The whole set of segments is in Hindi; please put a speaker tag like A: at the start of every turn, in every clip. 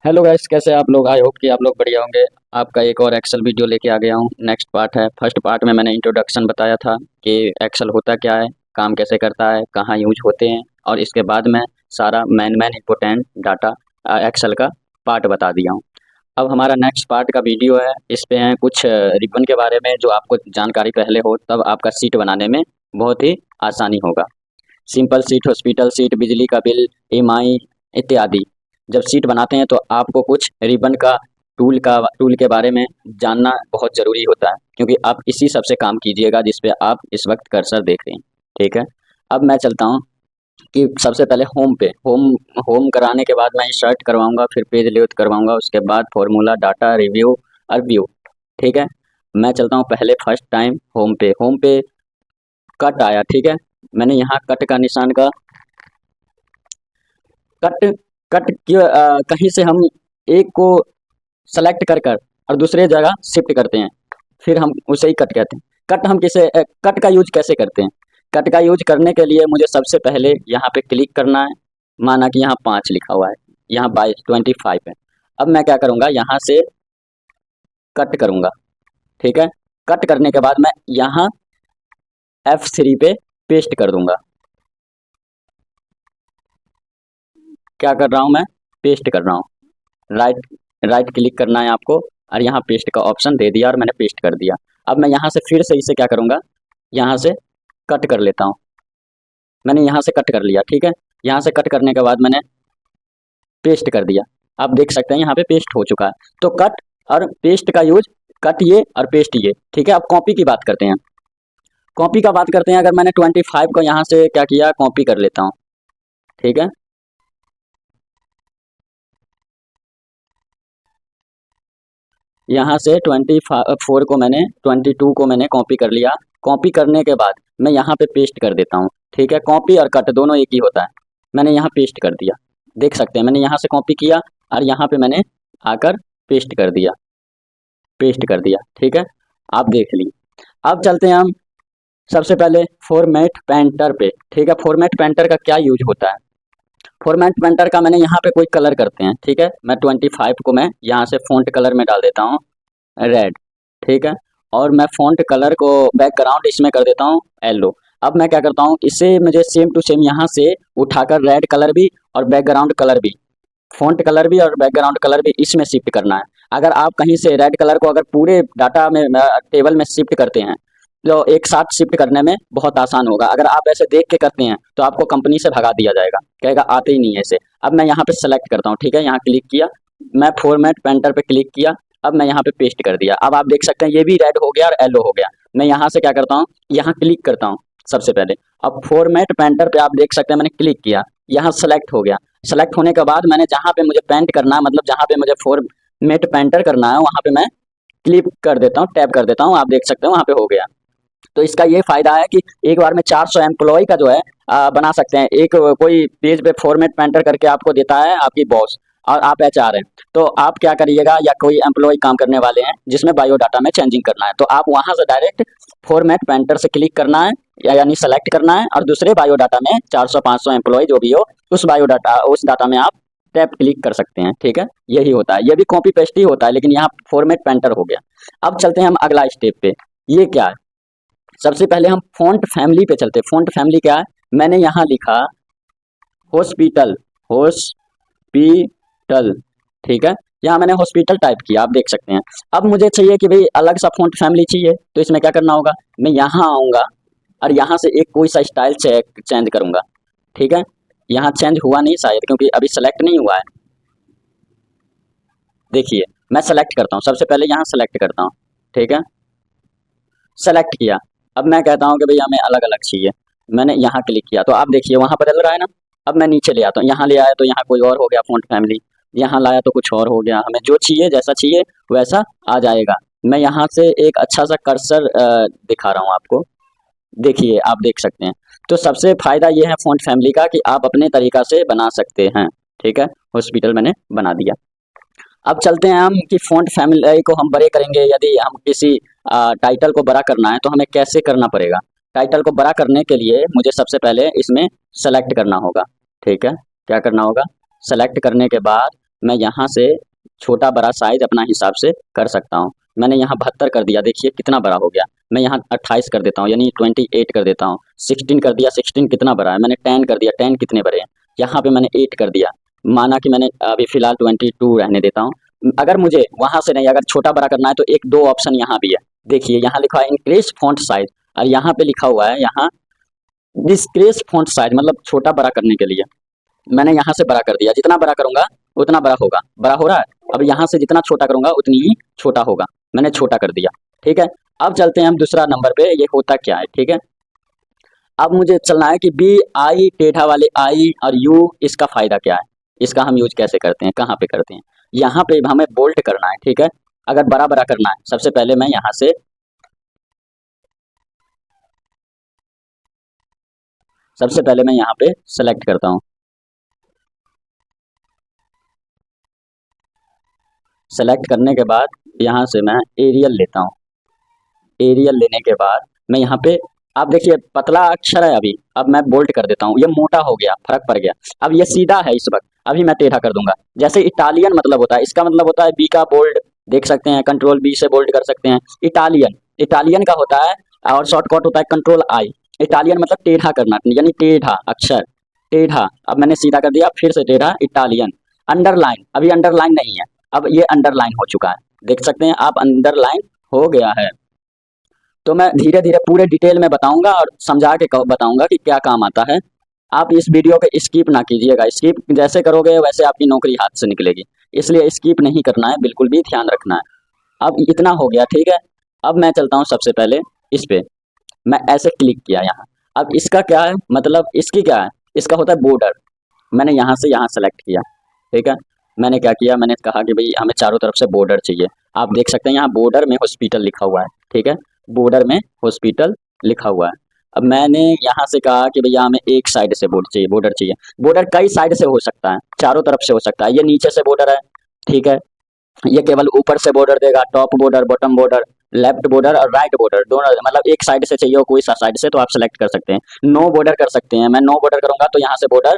A: हेलो गाइस, कैसे हैं आप लोग। आई होप कि आप लोग बढ़िया होंगे। आपका एक और एक्सेल वीडियो लेके आ गया हूँ। नेक्स्ट पार्ट है। फर्स्ट पार्ट में मैंने इंट्रोडक्शन बताया था कि एक्सेल होता क्या है, काम कैसे करता है, कहाँ यूज होते हैं, और इसके बाद मैं सारा मेन इंपॉर्टेंट डाटा एक्सेल का पार्ट बता दिया हूँ। अब हमारा नेक्स्ट पार्ट का वीडियो है। इस पे हैं कुछ रिबन के बारे में, जो आपको जानकारी पहले हो तब आपका सीट बनाने में बहुत ही आसानी होगा। सिंपल सीट, हॉस्पिटल सीट, बिजली का बिल, ईएमआई इत्यादि। जब सीट बनाते हैं तो आपको कुछ रिबन का टूल के बारे में जानना बहुत ज़रूरी होता है, क्योंकि आप इसी सब से काम कीजिएगा जिस पे आप इस वक्त कर्सर देख रहे हैं। ठीक है। अब मैं चलता हूँ कि सबसे पहले होम पे होम होम कराने के बाद मैं इंसर्ट करवाऊंगा, फिर पेज लेआउट करवाऊंगा, उसके बाद फॉर्मूला, डाटा, रिव्यू और व्यू। ठीक है। मैं चलता हूँ पहले फर्स्ट टाइम होम पे कट आया। ठीक है। मैंने यहाँ कट का निशान का कट कट कहीं से हम एक को सेलेक्ट कर कर और दूसरे जगह शिफ्ट करते हैं, फिर हम उसे ही कट कहते हैं। कट का यूज कैसे करते हैं। कट का यूज करने के लिए मुझे सबसे पहले यहाँ पे क्लिक करना है। माना कि यहाँ 5 लिखा हुआ है, यहाँ 25 है। अब मैं क्या करूँगा, यहाँ से कट करूँगा। ठीक है। कट करने के बाद मैं यहाँ F3 पे पेस्ट कर दूंगा। क्या कर रहा हूँ मैं, पेस्ट कर रहा हूँ। राइट राइट क्लिक करना है आपको, और यहाँ पेस्ट का ऑप्शन दे दिया और मैंने पेस्ट कर दिया। अब मैं यहाँ से फिर से इसे क्या करूँगा, यहाँ से कट कर लेता हूँ। मैंने यहाँ से कट कर लिया। ठीक है। यहाँ से कट करने के बाद मैंने पेस्ट कर दिया। आप देख सकते हैं यहाँ पे पेस्ट हो चुका है। तो कट और पेस्ट का यूज, कट ये और पेस्ट ये। ठीक है। अब कॉपी की बात करते हैं। कॉपी का बात करते हैं। अगर मैंने 25 को यहाँ से क्या किया, कॉपी कर लेता हूँ। ठीक है। यहाँ से 24 को मैंने 22 को मैंने कॉपी कर लिया। कॉपी करने के बाद मैं यहाँ पे पेस्ट कर देता हूँ। ठीक है। कॉपी और कट दोनों एक ही होता है। मैंने यहाँ पेस्ट कर दिया। देख सकते हैं मैंने यहाँ से कॉपी किया और यहाँ पे मैंने आकर पेस्ट कर दिया। पेस्ट कर दिया। ठीक है। आप देख लीजिए। अब चलते हैं हम सबसे पहले फॉर्मेट पेंटर पे। ठीक है। फॉर्मेट पेंटर का क्या यूज होता है। फॉर्मेट पेंटर का मैंने यहाँ पे कोई कलर करते हैं। ठीक है। मैं 25 को मैं यहाँ से फ़ॉन्ट कलर में डाल देता हूँ रेड। ठीक है। और मैं फ़ॉन्ट कलर को बैकग्राउंड इसमें कर देता हूँ येलो। अब मैं क्या करता हूँ, इसे मुझे सेम टू सेम यहाँ से उठाकर रेड कलर भी और बैकग्राउंड कलर भी, फ़ॉन्ट कलर भी और बैकग्राउंड कलर भी इसमें शिफ्ट करना है। अगर आप कहीं से रेड कलर को अगर पूरे डाटा में टेबल में शिफ्ट करते हैं तो एक साथ शिफ्ट करने में बहुत आसान होगा। अगर आप ऐसे देख के करते हैं तो आपको कंपनी से भगा दिया जाएगा, कहेगा आते ही नहीं है ऐसे। अब मैं यहाँ पे सेलेक्ट करता हूँ। ठीक है। यहाँ क्लिक किया, मैं फॉर्मेट पेंटर पे क्लिक किया। अब मैं यहाँ पे पेस्ट कर दिया। अब आप देख सकते हैं ये भी रेड हो गया और येलो हो गया। मैं यहाँ से क्या करता हूँ, यहाँ क्लिक करता हूँ सबसे पहले। अब फॉर्मेट पेंटर पे आप देख सकते हैं मैंने क्लिक किया, यहाँ सेलेक्ट हो गया। सेलेक्ट होने के बाद मैंने जहाँ पे मुझे पेंट करना है, मतलब जहाँ पे मुझे फॉर्मेट पेंटर करना है, वहाँ पे मैं क्लिक कर देता हूँ, टैप कर देता हूँ। आप देख सकते हैं वहाँ पे हो गया। तो इसका ये फायदा है कि एक बार में 400 एम्प्लॉय का जो है बना सकते हैं। एक कोई पेज पे फॉर्मेट पेंटर करके आपको देता है आपकी बॉस, और आप एचआर हैं, तो आप क्या करिएगा, या कोई एम्प्लॉय काम करने वाले हैं जिसमें बायोडाटा में चेंजिंग करना है, तो आप वहां से डायरेक्ट फॉर्मेट पेंटर से क्लिक करना है, यानी सेलेक्ट करना है, और दूसरे बायोडाटा में 400-500 एम्प्लॉय जो भी हो उस डाटा में आप टैप क्लिक कर सकते हैं। ठीक है। यही होता है। ये भी कॉपी पेस्ट ही होता है, लेकिन यहाँ फॉर्मेट पेंटर हो गया। अब चलते हैं हम अगला स्टेप पे। ये क्या है, सबसे पहले हम फ़ॉन्ट फैमिली पे चलते हैं। फ़ॉन्ट फैमिली क्या है, मैंने यहाँ लिखा हॉस्पिटल, हॉस्पिटल। ठीक है। यहाँ मैंने हॉस्पिटल टाइप किया, आप देख सकते हैं। अब मुझे चाहिए कि भाई अलग सा फ़ॉन्ट फैमिली चाहिए, तो इसमें क्या करना होगा, मैं यहाँ आऊँगा और यहाँ से एक कोई सा स्टाइल चेंज करूँगा। ठीक है। यहाँ चेंज हुआ नहीं शायद, क्योंकि अभी सेलेक्ट नहीं हुआ है। देखिए मैं सेलेक्ट करता हूँ, सबसे पहले यहाँ सेलेक्ट करता हूँ। ठीक है। सेलेक्ट किया। अब मैं कहता हूँ कि भई हमें अलग-अलग चाहिए। मैंने यहाँ क्लिक किया तो आप देखिए वहाँ बदल रहा है ना। अब मैं नीचे ले आता हूँ, यहाँ ले आया तो यहाँ कोई और हो गया फ़ॉन्ट फैमिली, यहाँ लाया तो कुछ और हो गया। हमें जो चाहिए, जैसा चाहिए वैसा आ जाएगा। मैं यहाँ से एक अच्छा-सा कर्सर दिखा रहा हूँ आपको। देखिए आप देख सकते हैं। तो सबसे फ़ायदा ये है फ़ॉन्ट फैमिली का कि आप अपने तरीक़ा से बना सकते हैं। ठीक है। हॉस्पिटल मैंने बना दिया। अब चलते हैं हम कि फ़ॉन्ट फैमिली को हम बड़े करेंगे। यदि हम किसी टाइटल को बड़ा करना है तो हमें कैसे करना पड़ेगा। टाइटल को बड़ा करने के लिए मुझे सबसे पहले इसमें सेलेक्ट करना होगा। ठीक है। क्या करना होगा, सेलेक्ट करने के बाद मैं यहाँ से छोटा बड़ा साइज अपना हिसाब से कर सकता हूँ। मैंने यहाँ 72 कर दिया, देखिए कितना बड़ा हो गया। मैं यहाँ 28 कर देता हूँ, यानी 28 कर देता हूँ। 16 कर दिया, 16 कितना बड़ा है। मैंने 10 कर दिया, 10 कितने बड़े हैं। यहाँ पे मैंने 8 कर दिया, माना कि मैंने अभी फिलहाल 22 रहने देता हूँ। अगर मुझे वहां से नहीं, अगर छोटा बड़ा करना है तो एक दो ऑप्शन यहाँ भी है। देखिए यहाँ लिखा है इंक्रीज फॉन्ट साइज, और यहाँ पे लिखा हुआ है यहाँ डिस्क्रीज फॉन्ट साइज, मतलब छोटा बड़ा करने के लिए। मैंने यहाँ से बड़ा कर दिया, जितना बड़ा करूंगा उतना बड़ा होगा। बड़ा हो रहा है। अब यहाँ से जितना छोटा करूंगा उतनी ही छोटा होगा। मैंने छोटा कर दिया। ठीक है, अब चलते हैं हम दूसरा नंबर पे, ये होता क्या है। ठीक है, अब मुझे चलना है कि बी आई, टेढ़ा वाले आई और यू, इसका फायदा क्या है, इसका हम यूज कैसे करते हैं, कहाँ पे करते हैं। यहाँ पे हमें बोल्ट करना है। ठीक है, अगर बड़ा बड़ा करना है, सबसे पहले मैं यहाँ से यहाँ पे सेलेक्ट करता हूँ। सेलेक्ट करने के बाद यहाँ से मैं एरियल लेता हूँ। एरियल लेने के बाद मैं यहाँ पे, आप देखिए पतला अक्षर है अभी, अब मैं बोल्ड कर देता हूँ, ये मोटा हो गया, फर्क पड़ गया। अब ये सीधा है इस वक्त, अभी मैं टेढ़ा कर दूंगा। जैसे इटालियन मतलब होता है, इसका मतलब होता है बी का बोल्ड, देख सकते हैं कंट्रोल बी से बोल्ड कर सकते हैं। इटालियन, इटालियन का होता है, और शॉर्टकट होता है कंट्रोल आई। इटालियन मतलब टेढ़ा करना, यानी टेढ़ा अक्षर, टेढ़ा। अब मैंने सीधा कर दिया, फिर से टेढ़ा, इटालियन। अंडरलाइन, अभी अंडरलाइन नहीं है, अब ये अंडरलाइन हो चुका है, देख सकते हैं आप, अंडरलाइन हो गया है। तो मैं धीरे धीरे पूरे डिटेल में बताऊंगा और समझा के बताऊंगा कि क्या काम आता है। आप इस वीडियो को स्किप ना कीजिएगा, स्किप जैसे करोगे वैसे आपकी नौकरी हाथ से निकलेगी, इसलिए स्किप नहीं करना है, बिल्कुल भी ध्यान रखना है। अब इतना हो गया, ठीक है। अब मैं चलता हूँ सबसे पहले इस पे, मैं ऐसे क्लिक किया यहाँ। अब इसका क्या है, मतलब इसकी क्या है, इसका होता है बॉर्डर। मैंने यहाँ से यहाँ सेलेक्ट किया। ठीक है, मैंने क्या किया, मैंने कहा कि भाई हमें चारों तरफ से बॉर्डर चाहिए। आप देख सकते हैं यहाँ बॉर्डर में हॉस्पिटल लिखा हुआ है। ठीक है, बॉर्डर में हॉस्पिटल लिखा हुआ है। अब मैंने यहाँ से कहा कि भैया हमें एक साइड से बॉर्डर चाहिए, बॉर्डर चाहिए। बॉर्डर कई साइड से हो सकता है, चारों तरफ से हो सकता है। ये नीचे से बॉर्डर है, ठीक है। ये केवल ऊपर से बॉर्डर देगा, top border, bottom border, left border और राइट बॉर्डर, दोनों मतलब एक साइड से चाहिए हो, कोई सा साइड से, तो आप सेलेक्ट कर सकते हैं। नो बॉर्डर कर सकते हैं, मैं नो बॉर्डर करूंगा तो यहाँ से बॉर्डर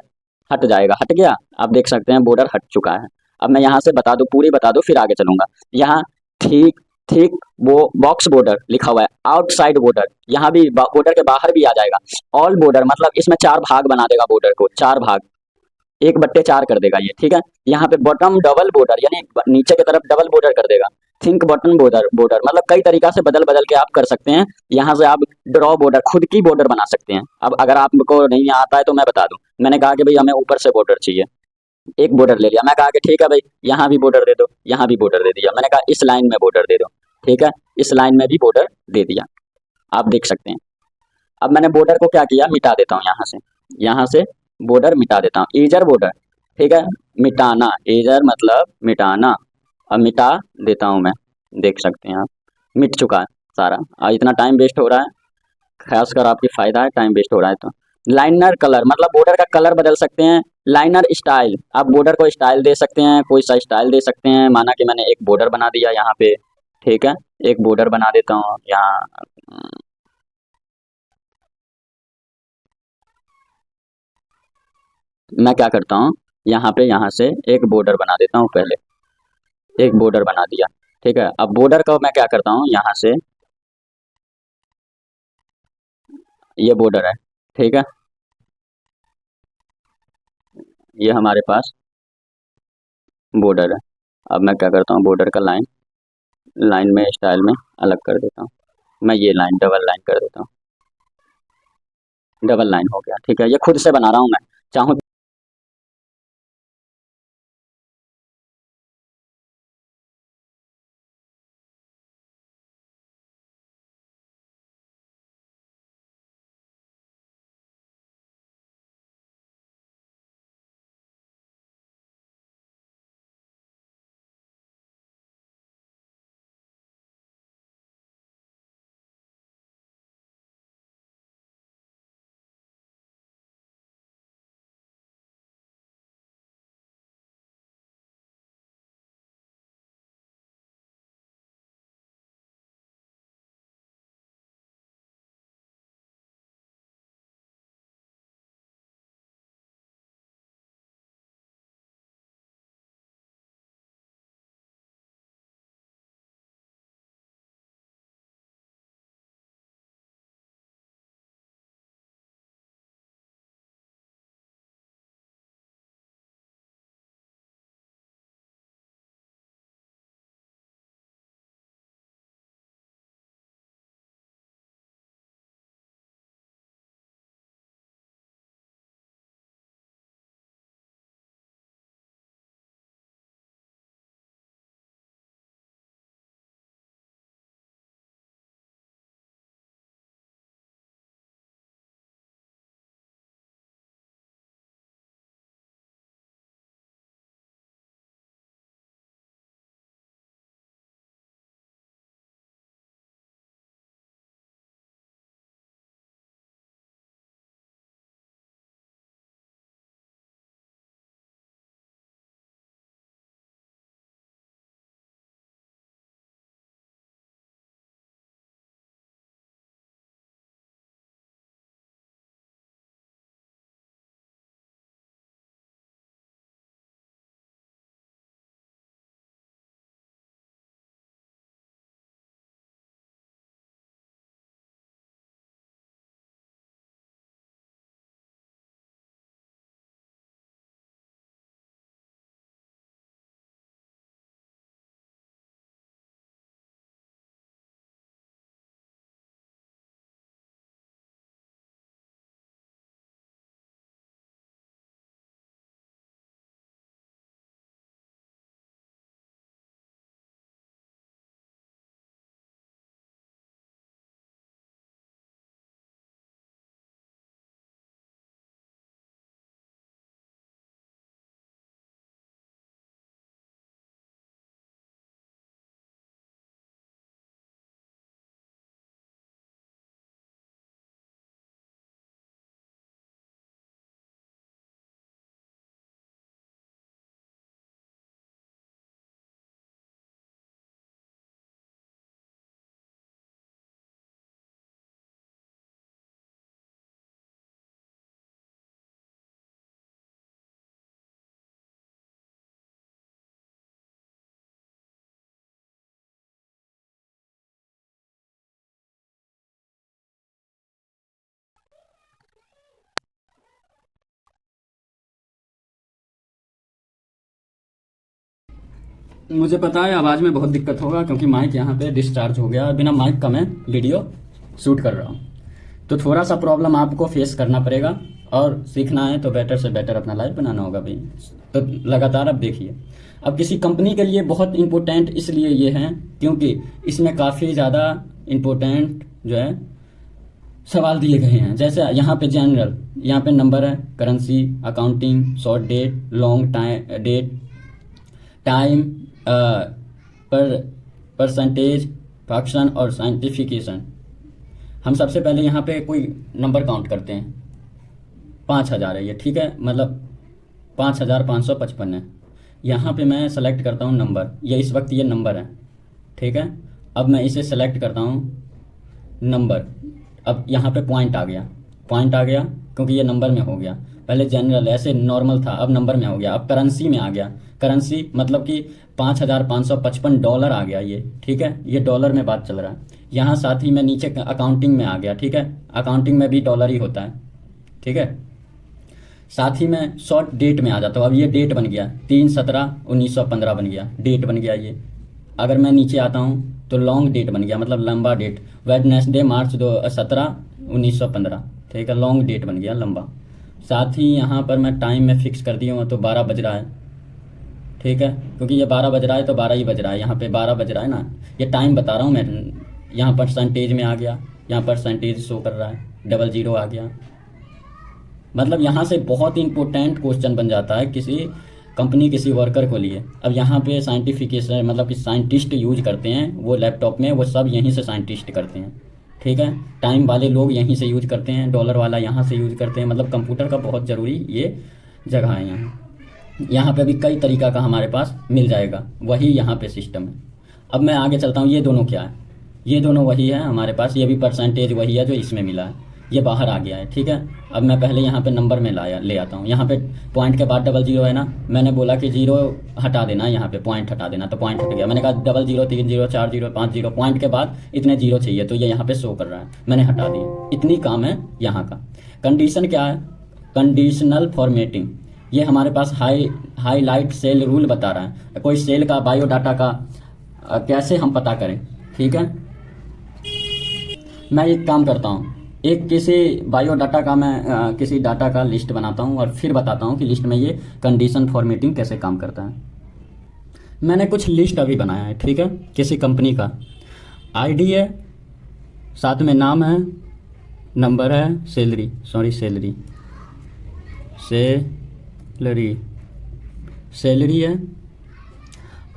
A: हट जाएगा, हट गया। आप देख सकते हैं बॉर्डर हट चुका है। अब मैं यहाँ से बता दूं, पूरी बता दूं, फिर आगे चलूंगा। यहाँ ठीक ठीक वो बॉक्स बॉर्डर लिखा हुआ है, आउटसाइड बॉर्डर, यहाँ भी बॉर्डर के बाहर भी आ जाएगा। ऑल बॉर्डर मतलब इसमें चार भाग बना देगा, बॉर्डर को चार भाग, 1/4 कर देगा ये, ठीक है। यहाँ पे बॉटम डबल बॉर्डर, यानी नीचे की तरफ डबल बॉर्डर कर देगा। थिंक बटन बॉर्डर, बॉर्डर मतलब कई तरीका से बदल बदल के आप कर सकते हैं। यहाँ से आप ड्रॉ बॉर्डर, खुद की बॉर्डर बना सकते हैं। अब अगर आपको नहीं आता है तो मैं बता दूं, मैंने कहा कि भाई हमें ऊपर से बॉर्डर चाहिए, एक बॉर्डर ले लिया। मैं कहा कि ठीक है भाई यहाँ भी बॉर्डर दे दो, यहाँ भी बॉर्डर दे दिया। मैंने कहा इस लाइन में बॉर्डर दे दो, ठीक है, इस लाइन में भी बॉर्डर दे दिया। आप देख सकते हैं। अब मैंने बॉर्डर को क्या किया, मिटा देता हूँ यहाँ से, यहाँ से बॉर्डर मिटा देता हूँ, ईजर बॉर्डर। ठीक है, मिटाना, ईजर मतलब मिटाना। अब मिटा देता हूँ मैं, देख सकते हैं आप, मिट चुका है सारा। इतना टाइम वेस्ट हो रहा है, खासकर आपकी फायदा है, टाइम वेस्ट हो रहा है तो। लाइनर कलर मतलब बॉर्डर का कलर बदल सकते हैं। लाइनर स्टाइल, आप बॉर्डर को स्टाइल दे सकते हैं, कोई सा स्टाइल दे सकते हैं। माना कि मैंने एक बॉर्डर बना दिया यहाँ पे, ठीक है, एक बॉर्डर बना देता हूँ यहाँ। मैं क्या करता हूँ, यहाँ से एक बॉर्डर बना देता हूँ पहले, एक बॉर्डर बना दिया। ठीक है, अब बॉर्डर का मैं क्या करता हूँ, यहाँ से ये बॉर्डर है, ठीक है, ये हमारे पास बॉर्डर है। अब मैं क्या करता हूँ, बॉर्डर का लाइन, लाइन में स्टाइल में अलग कर देता हूँ। मैं ये लाइन डबल लाइन कर देता हूँ, डबल लाइन हो गया। ठीक है, ये खुद से बना रहा हूँ मैं, चाहूँ मुझे पता है आवाज़ में बहुत दिक्कत होगा क्योंकि माइक यहाँ पे डिस्चार्ज हो गया, बिना माइक का मैं वीडियो शूट कर रहा हूँ, तो थोड़ा सा प्रॉब्लम आपको फेस करना पड़ेगा। और सीखना है तो बेटर से बेटर अपना लाइफ बनाना होगा भाई। तो लगातार अब देखिए, अब किसी कंपनी के लिए बहुत इम्पोर्टेंट इसलिए ये है क्योंकि इसमें काफ़ी ज़्यादा इम्पोर्टेंट जो है सवाल दिए गए हैं। जैसे यहाँ पे जनरल, यहाँ पे नंबर है, currency, accounting, short date, long time date, time, पर परसेंटेज, फ्रैक्शन और साइंटिफिकेशन। हम सबसे पहले यहाँ पे कोई नंबर काउंट करते हैं। 5000 है ये, ठीक है, मतलब 5555 है। यहाँ पे मैं सेलेक्ट करता हूँ नंबर, ये इस वक्त ये नंबर है, ठीक है। अब मैं इसे सेलेक्ट करता हूँ नंबर। अब यहाँ पे पॉइंट आ गया, पॉइंट आ गया क्योंकि ये नंबर में हो गया। पहले जनरल ऐसे नॉर्मल था, अब नंबर में हो गया। अब करेंसी में आ गया, करेंसी मतलब कि $5555 आ गया ये, ठीक है, ये डॉलर में बात चल रहा है। यहाँ साथ ही में नीचे अकाउंटिंग में आ गया, ठीक है, अकाउंटिंग में भी डॉलर ही होता है, ठीक है। साथ ही में शॉर्ट डेट में आ जाता हूँ। अब ये डेट बन गया 3/17/1915 बन गया, डेट बन गया ये। अगर मैं नीचे आता हूँ तो लॉन्ग डेट बन गया, मतलब लंबा डेट, वेडनेसडे March 17/1915, ठीक है, लॉन्ग डेट बन गया, लंबा। साथ ही यहाँ पर मैं टाइम में फिक्स कर दिया हूँ तो 12 बज रहा है, ठीक है, क्योंकि ये 12 बज रहा है तो 12 ही बज रहा है, यहाँ पे 12 बज रहा है ना, ये टाइम बता रहा हूँ मैं। यहाँ परसेंटेज में आ गया, यहाँ परसेंटेज शो कर रहा है, 00 आ गया। मतलब यहाँ से बहुत इंपॉर्टेंट क्वेश्चन बन जाता है किसी कंपनी, किसी वर्कर को लिए। अब यहाँ पे साइंटिफिकेशन मतलब कि साइंटिस्ट यूज करते हैं वो लैपटॉप में, वो सब यहीं से साइंटिस्ट करते हैं, ठीक है। टाइम वाले लोग यहीं से यूज करते हैं, डॉलर वाला यहाँ से यूज करते हैं। मतलब कंप्यूटर का बहुत ज़रूरी ये जगह है यहाँ पे भी कई तरीका का हमारे पास मिल जाएगा, वही यहाँ पे सिस्टम है। अब मैं आगे चलता हूँ, ये दोनों क्या है, ये दोनों वही है हमारे पास, ये भी परसेंटेज वही है जो इसमें मिला है, ये बाहर आ गया है, ठीक है। अब मैं पहले यहाँ पे नंबर में ले आता हूँ। यहाँ पे पॉइंट के बाद 00 है ना, मैंने बोला कि 0 हटा देना, यहाँ पे पॉइंट हटा देना, तो पॉइंट हट गया। मैंने कहा 00 30 40 50 पॉइंट के बाद इतने 0 चाहिए, तो ये यहाँ पे शो कर रहा है, मैंने हटा दिया। इतनी काम है यहाँ का। कंडीशन क्या है, कंडीशनल फॉर्मेटिंग, ये हमारे पास हाईलाइट सेल रूल बता रहा है। कोई सेल का बायोडाटा का कैसे हम पता करें, ठीक है। मैं एक काम करता हूँ, एक किसी बायोडाटा का मैं किसी डाटा का लिस्ट बनाता हूँ और फिर बताता हूँ कि लिस्ट में ये कंडीशन फॉर्मेटिंग कैसे काम करता है। मैंने कुछ लिस्ट अभी बनाया है, ठीक है, किसी कंपनी का आईडी है, साथ में नाम है, नंबर है, सैलरी है।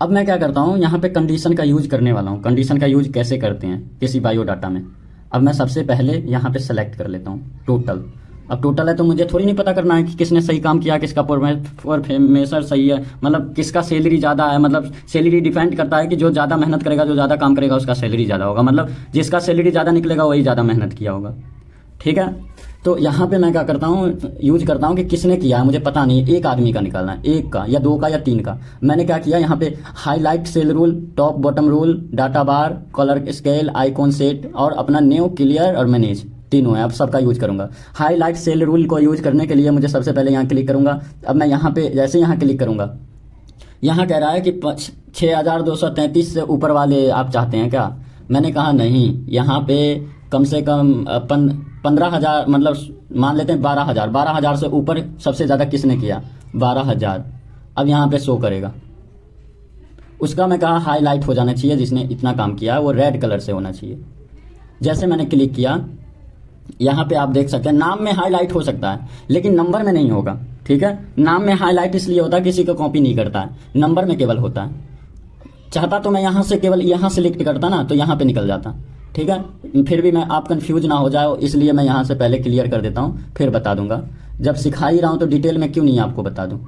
A: अब मैं क्या करता हूँ, यहाँ पे कंडीशन का यूज करने वाला हूँ। कंडीशन का यूज कैसे करते हैं किसी बायोडाटा में। अब मैं सबसे पहले यहाँ पे सेलेक्ट कर लेता हूँ टोटल। अब टोटल है तो मुझे थोड़ी नहीं पता करना है कि किसने सही काम किया, किसका परफॉर्मेंसर सही है, मतलब किसका सैलरी ज़्यादा है। मतलब सैलरी डिपेंड करता है कि जो ज़्यादा मेहनत करेगा, जो ज़्यादा काम करेगा उसका सैलरी ज़्यादा होगा, मतलब जिसका सैलरी ज़्यादा निकलेगा वही ज़्यादा मेहनत किया होगा, ठीक है। तो यहाँ पे मैं क्या करता हूँ, यूज करता हूँ कि किसने किया है, मुझे पता नहीं, एक आदमी का निकालना है, एक का या दो का या तीन का। मैंने क्या किया, यहाँ पे highlight cell rule, top bottom rule, data bar, colour scale, icon set और अपना न्यू, क्लियर और मैनेज, तीनों है। अब सबका यूज करूंगा। हाईलाइट सेल रूल को यूज करने के लिए मुझे सबसे पहले यहाँ क्लिक करूंगा। अब मैं यहाँ पे जैसे यहाँ क्लिक करूंगा, यहाँ कह रहा है कि 6233 से ऊपर वाले आप चाहते हैं क्या। मैंने कहा नहीं, यहाँ पे कम से कम 15,000, मतलब मान लेते हैं 12,000 से ऊपर सबसे ज़्यादा किसने किया, 12,000। अब यहाँ पे शो करेगा, उसका मैं कहा हाईलाइट हो जाना चाहिए, जिसने इतना काम किया वो रेड कलर से होना चाहिए। जैसे मैंने क्लिक किया, यहाँ पे आप देख सकते हैं नाम में हाईलाइट हो सकता है लेकिन नंबर में नहीं होगा, ठीक है। नाम में हाईलाइट इसलिए होता है किसी को कॉपी नहीं करता है, नंबर में केवल होता है। चाहता तो मैं यहाँ से केवल यहाँ सेलेक्ट करता ना, तो यहाँ पे निकल जाता, ठीक है। फिर भी मैं आप कंफ्यूज ना हो जाओ इसलिए मैं यहाँ से पहले क्लियर कर देता हूँ, फिर बता दूंगा। जब सिखा ही रहा हूँ तो डिटेल में क्यों नहीं आपको बता दूँ।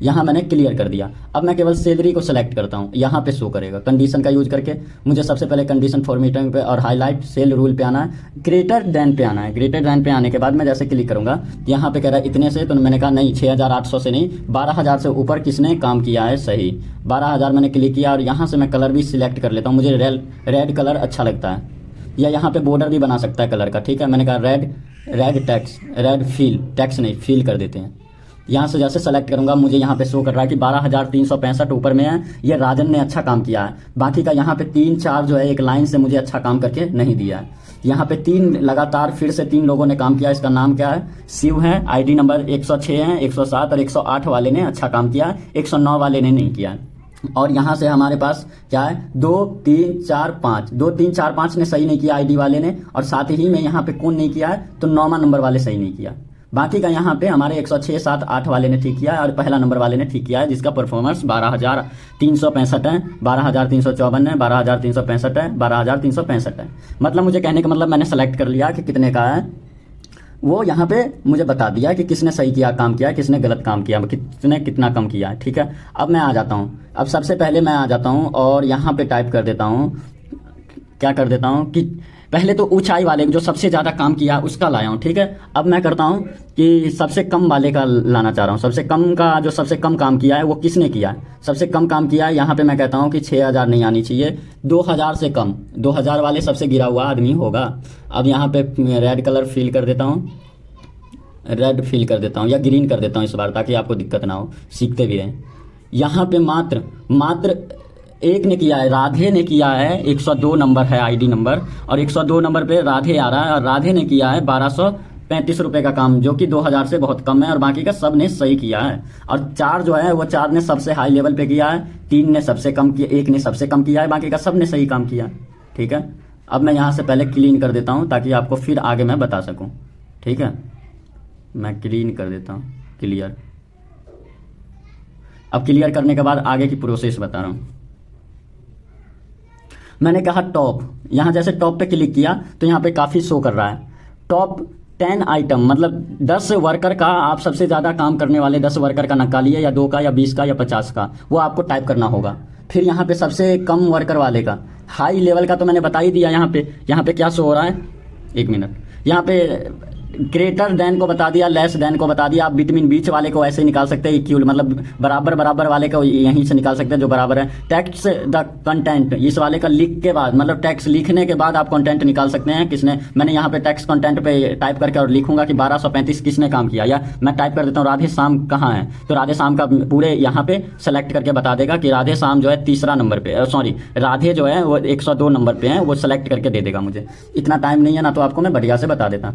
A: यहाँ मैंने क्लियर कर दिया। अब मैं केवल सैलरी को सेलेक्ट करता हूँ, यहाँ पे शो करेगा। कंडीशन का यूज करके मुझे सबसे पहले कंडीशन फॉर्मेटिंग पे और हाईलाइट सेल रूल पे आना है, ग्रेटर देन पे आना है। ग्रेटर देन पे आने के बाद मैं जैसे क्लिक करूँगा, यहाँ पे कह रहा है इतने से, तो मैंने कहा नहीं 6,800 से नहीं, 12,000 से ऊपर किसने काम किया है सही। 12,000 मैंने क्लिक किया और यहाँ से मैं कलर भी सिलेक्ट कर लेता हूँ, मुझे रेड कलर अच्छा लगता है, या यहाँ पे बॉर्डर भी बना सकता है कलर का, ठीक है। मैंने कहा red text, red feel, text नहीं फील कर देते हैं। यहाँ से जैसे सेलेक्ट करूंगा मुझे यहाँ पे शो कर रहा है कि 12,365 ऊपर में है, ये राजन ने अच्छा काम किया है। बाकी का यहाँ पे 3-4 जो है एक लाइन से मुझे अच्छा काम करके नहीं दिया है। यहाँ पे 3 लगातार फिर से 3 लोगों ने काम किया। इसका नाम क्या है? शिव है, आईडी नंबर 106 है, 107 और 108 वाले ने अच्छा काम किया, 109 वाले ने नहीं किया। और यहाँ से हमारे पास क्या है? 2 3 4 5, 2 3 4 5 ने सही नहीं किया आईडी वाले ने, और साथ ही में यहाँ पे कौन नहीं किया है? तो 9वां नंबर वाले सही नहीं किया। बाकी का यहाँ पे हमारे 106 7 8 वाले ने ठीक किया है, और पहला नंबर वाले ने ठीक किया है, जिसका परफॉर्मेंस 12,365 है, 12,354 है, 12,365 है, 12,365 है। मतलब मुझे कहने का मतलब मैंने सेलेक्ट कर लिया कि कितने का है, वो यहाँ पे मुझे बता दिया कि किसने सही किया काम किया, किसने गलत काम किया, किसने कितना कम किया है। ठीक है, अब मैं आ जाता हूँ। अब सबसे पहले मैं आ जाता हूँ और यहाँ पे टाइप कर देता हूँ, क्या कर देता हूँ कि पहले तो ऊंचाई वाले जो सबसे ज़्यादा काम किया उसका लाया हूँ। ठीक है, अब मैं करता हूँ कि सबसे कम वाले का लाना चाह रहा हूँ। सबसे कम का जो सबसे कम काम किया है वो किसने किया है? सबसे कम काम किया है यहाँ पे मैं कहता हूँ कि 6,000 नहीं आनी चाहिए, 2,000 से कम, 2,000 वाले सबसे गिरा हुआ आदमी होगा। अब यहाँ पे रेड कलर फिल कर देता हूँ, रेड फिल कर देता हूँ या ग्रीन कर देता हूँ इस बार, ताकि आपको दिक्कत ना हो, सीखते भी रहें। यहाँ पे मात्र एक ने किया है, राधे ने किया है, 102 नंबर है आईडी नंबर, और 102 नंबर पे राधे आ रहा है, और राधे ने किया है 1,235 रुपये का काम, जो कि 2,000 से बहुत कम है, और बाकी का सब ने सही किया है। और 4 जो है वो 4 ने सबसे हाई लेवल पे किया है, 3 ने सबसे कम किया, 1 ने सबसे कम किया है, बाकी का सब ने सही काम किया। ठीक है, अब मैं यहाँ से पहले क्लीन कर देता हूँ ताकि आपको फिर आगे मैं बता सकूँ। ठीक है, मैं क्लीन कर देता हूँ, क्लियर। अब क्लियर करने के बाद आगे की प्रोसेस बता रहा हूँ। मैंने कहा टॉप, यहाँ जैसे टॉप पे क्लिक किया तो यहाँ पे काफ़ी शो कर रहा है टॉप 10 आइटम, मतलब 10 वर्कर का, आप सबसे ज़्यादा काम करने वाले 10 वर्कर का निकालिए, या 2 का या 20 का या 50 का, वो आपको टाइप करना होगा। फिर यहाँ पे सबसे कम वर्कर वाले का, हाई लेवल का तो मैंने बता ही दिया। यहाँ पे क्या शो हो रहा है, 1 मिनट, यहाँ पे ग्रेटर देन को बता दिया, लेस देन को बता दिया। आप बिटवीन बीच वाले को ऐसे निकाल सकते हैं, इक्वल मतलब बराबर वाले को यहीं से निकाल सकते हैं जो बराबर है। टेक्स्ट द कंटेंट, इस वाले का लिख के बाद, मतलब टेक्स्ट लिखने के बाद आप कंटेंट निकाल सकते हैं। किसने, मैंने यहाँ पे टेक्स्ट कंटेंट पे टाइप करके और लिखूंगा कि 1235 किसने काम किया, या मैं टाइप कर देता हूँ राधे श्याम कहाँ है, तो राधे श्याम का पूरे यहाँ पे सेलेक्ट करके बता देगा कि राधे श्याम जो है 3रा नंबर पे, सॉरी राधे जो है वो 102 नंबर पे है, वो सेलेक्ट करके दे देगा। मुझे इतना टाइम नहीं है ना, तो आपको मैं बढ़िया से बता देता।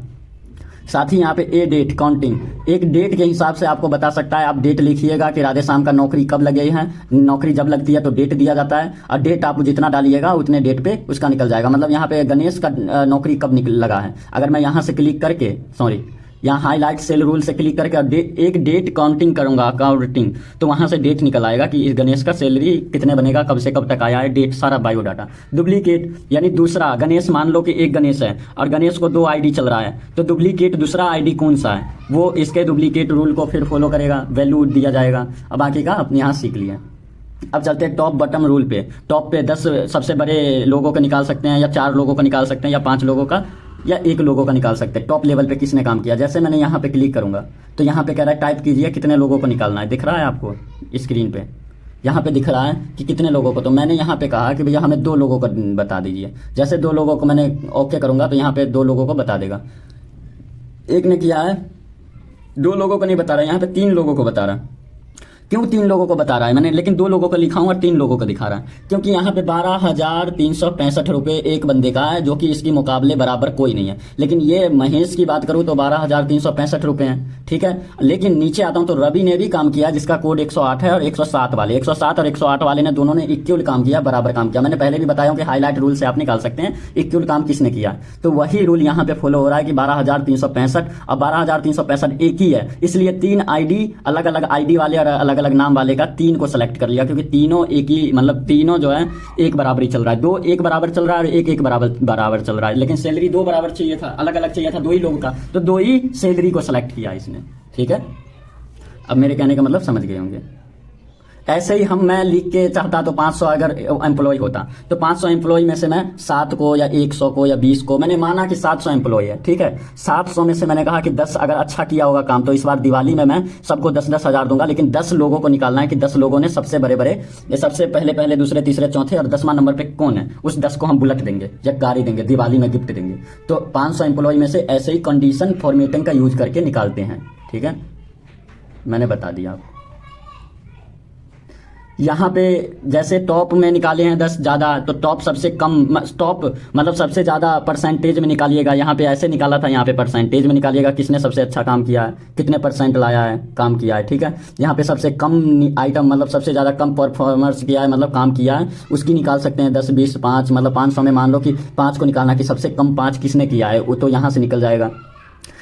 A: साथ ही यहाँ पे ए डेट काउंटिंग, एक डेट के हिसाब से आपको बता सकता है। आप डेट लिखिएगा कि राधे श्याम का नौकरी कब लगे हैं, नौकरी जब लगती है तो डेट दिया जाता है, और डेट आप जितना डालिएगा उतने डेट पे उसका निकल जाएगा। मतलब यहाँ पे गणेश का नौकरी कब लगा है, अगर मैं यहाँ से क्लिक करके, सॉरी यहाँ हाईलाइट सेल रूल से क्लिक करके एक डेट काउंटिंग करूंगा, काउंटिंग, तो वहां से डेट निकल आएगा कि इस गणेश का सैलरी कितने बनेगा, कब से कब तक आया है, डेट, सारा बायोडाटा। डुप्लीकेट यानी दूसरा गणेश, मान लो कि एक गणेश है और गणेश को 2 आईडी चल रहा है, तो डुप्लीकेट दूसरा आईडी कौन सा है, वो इसके डुप्लीकेट रूल को फिर फॉलो करेगा, वैल्यू दिया जाएगा। अब बाकी का अपने यहाँ सीख लिया। अब चलते हैं टॉप बटम रूल पे। टॉप पे 10 सबसे बड़े लोगों को निकाल सकते हैं, या 4 लोगों को निकाल सकते हैं, या 5 लोगों का, या 1 लोगों का निकाल सकते हैं। टॉप लेवल पे किसने काम किया, जैसे मैंने यहाँ पे क्लिक करूंगा तो यहाँ पे कह रहा है टाइप कीजिए कितने लोगों को निकालना है, दिख रहा है आपको स्क्रीन पे, यहाँ पे दिख रहा है कि कितने लोगों को। तो मैंने यहाँ पे कहा कि भैया हमें 2 लोगों को बता दीजिए। जैसे 2 लोगों को मैंने ओके करूंगा तो यहाँ पे 2 लोगों को बता देगा। 1 ने किया है, 2 लोगों को नहीं बता रहा, यहाँ पे 3 लोगों को बता रहा। क्यों 3 लोगों को बता रहा है मैंने, लेकिन 2 लोगों को लिखा हूँ और 3 लोगों को दिखा रहा है, क्योंकि यहाँ पे 12,365 रुपये एक बंदे का है, जो कि इसके मुकाबले बराबर कोई नहीं है। लेकिन ये महेश की बात करूँ तो 12,365 रुपये हैं। ठीक है, लेकिन नीचे आता हूँ तो रवि ने भी काम किया, जिसका कोड 108 है, और 107 वाले, 107 और 108 वाले ने दोनों ने इक्वल काम किया, बराबर काम किया। मैंने पहले भी बताया हूँ कि हाईलाइट रूल से आप निकाल सकते हैं इक्वल काम किसने किया, तो वही रूल यहाँ पे फॉलो हो रहा है कि 12,365 और 12,365 एक ही है, इसलिए 3 आईडी, अलग अलग आईडी वाले और अलग अलग नाम वाले का 3 को सेलेक्ट कर लिया, क्योंकि तीनों एक ही, मतलब तीनों जो है एक बराबर ही चल रहा है। 2 एक बराबर चल रहा है और एक बराबर चल रहा है, लेकिन सैलरी 2 बराबर चाहिए था, अलग अलग चाहिए था 2 ही लोगों का, तो 2 ही सैलरी को सेलेक्ट किया इसने। ठीक है, अब मेरे कहने का मतलब समझ गए होंगे। ऐसे ही मैं लिख के चाहता तो 500 अगर एम्प्लॉय होता तो 500 एम्प्लॉय में से मैं 7 को या 100 को या 20 को, मैंने माना कि 700 एम्प्लॉय है, ठीक है, 700 में से मैंने कहा कि 10 अगर अच्छा किया होगा काम तो इस बार दिवाली में मैं सबको 10-10 हज़ार दूंगा, लेकिन 10 लोगों को निकालना है कि 10 लोगों ने सबसे बड़े सबसे पहले दूसरे तीसरे चौथे और 10वां नंबर पे कौन है, उस 10 को हम बुलेट देंगे या गाड़ी देंगे, दिवाली में गिफ्ट देंगे। तो 500 एम्प्लॉय में से ऐसे ही कंडीशन फॉर्मेटिंग का यूज करके निकालते हैं। ठीक है, मैंने बता दिया आपको। यहाँ पे जैसे टॉप में निकाले हैं 10 ज़्यादा, तो टॉप सबसे कम, टॉप मतलब सबसे ज़्यादा परसेंटेज में निकालिएगा। यहाँ पे ऐसे निकाला था, यहाँ पे परसेंटेज में निकालिएगा, किसने सबसे अच्छा काम किया है, कितने परसेंट लाया है, काम किया है। ठीक है, यहाँ पे सबसे कम आइटम मतलब सबसे ज़्यादा कम परफॉर्मेंस किया है, मतलब काम किया है, उसकी निकाल सकते हैं 10, 20, 5, मतलब 500 में मान लो कि 5 को निकालना कि सबसे कम 5 किसने किया है, वो तो यहाँ से निकल जाएगा।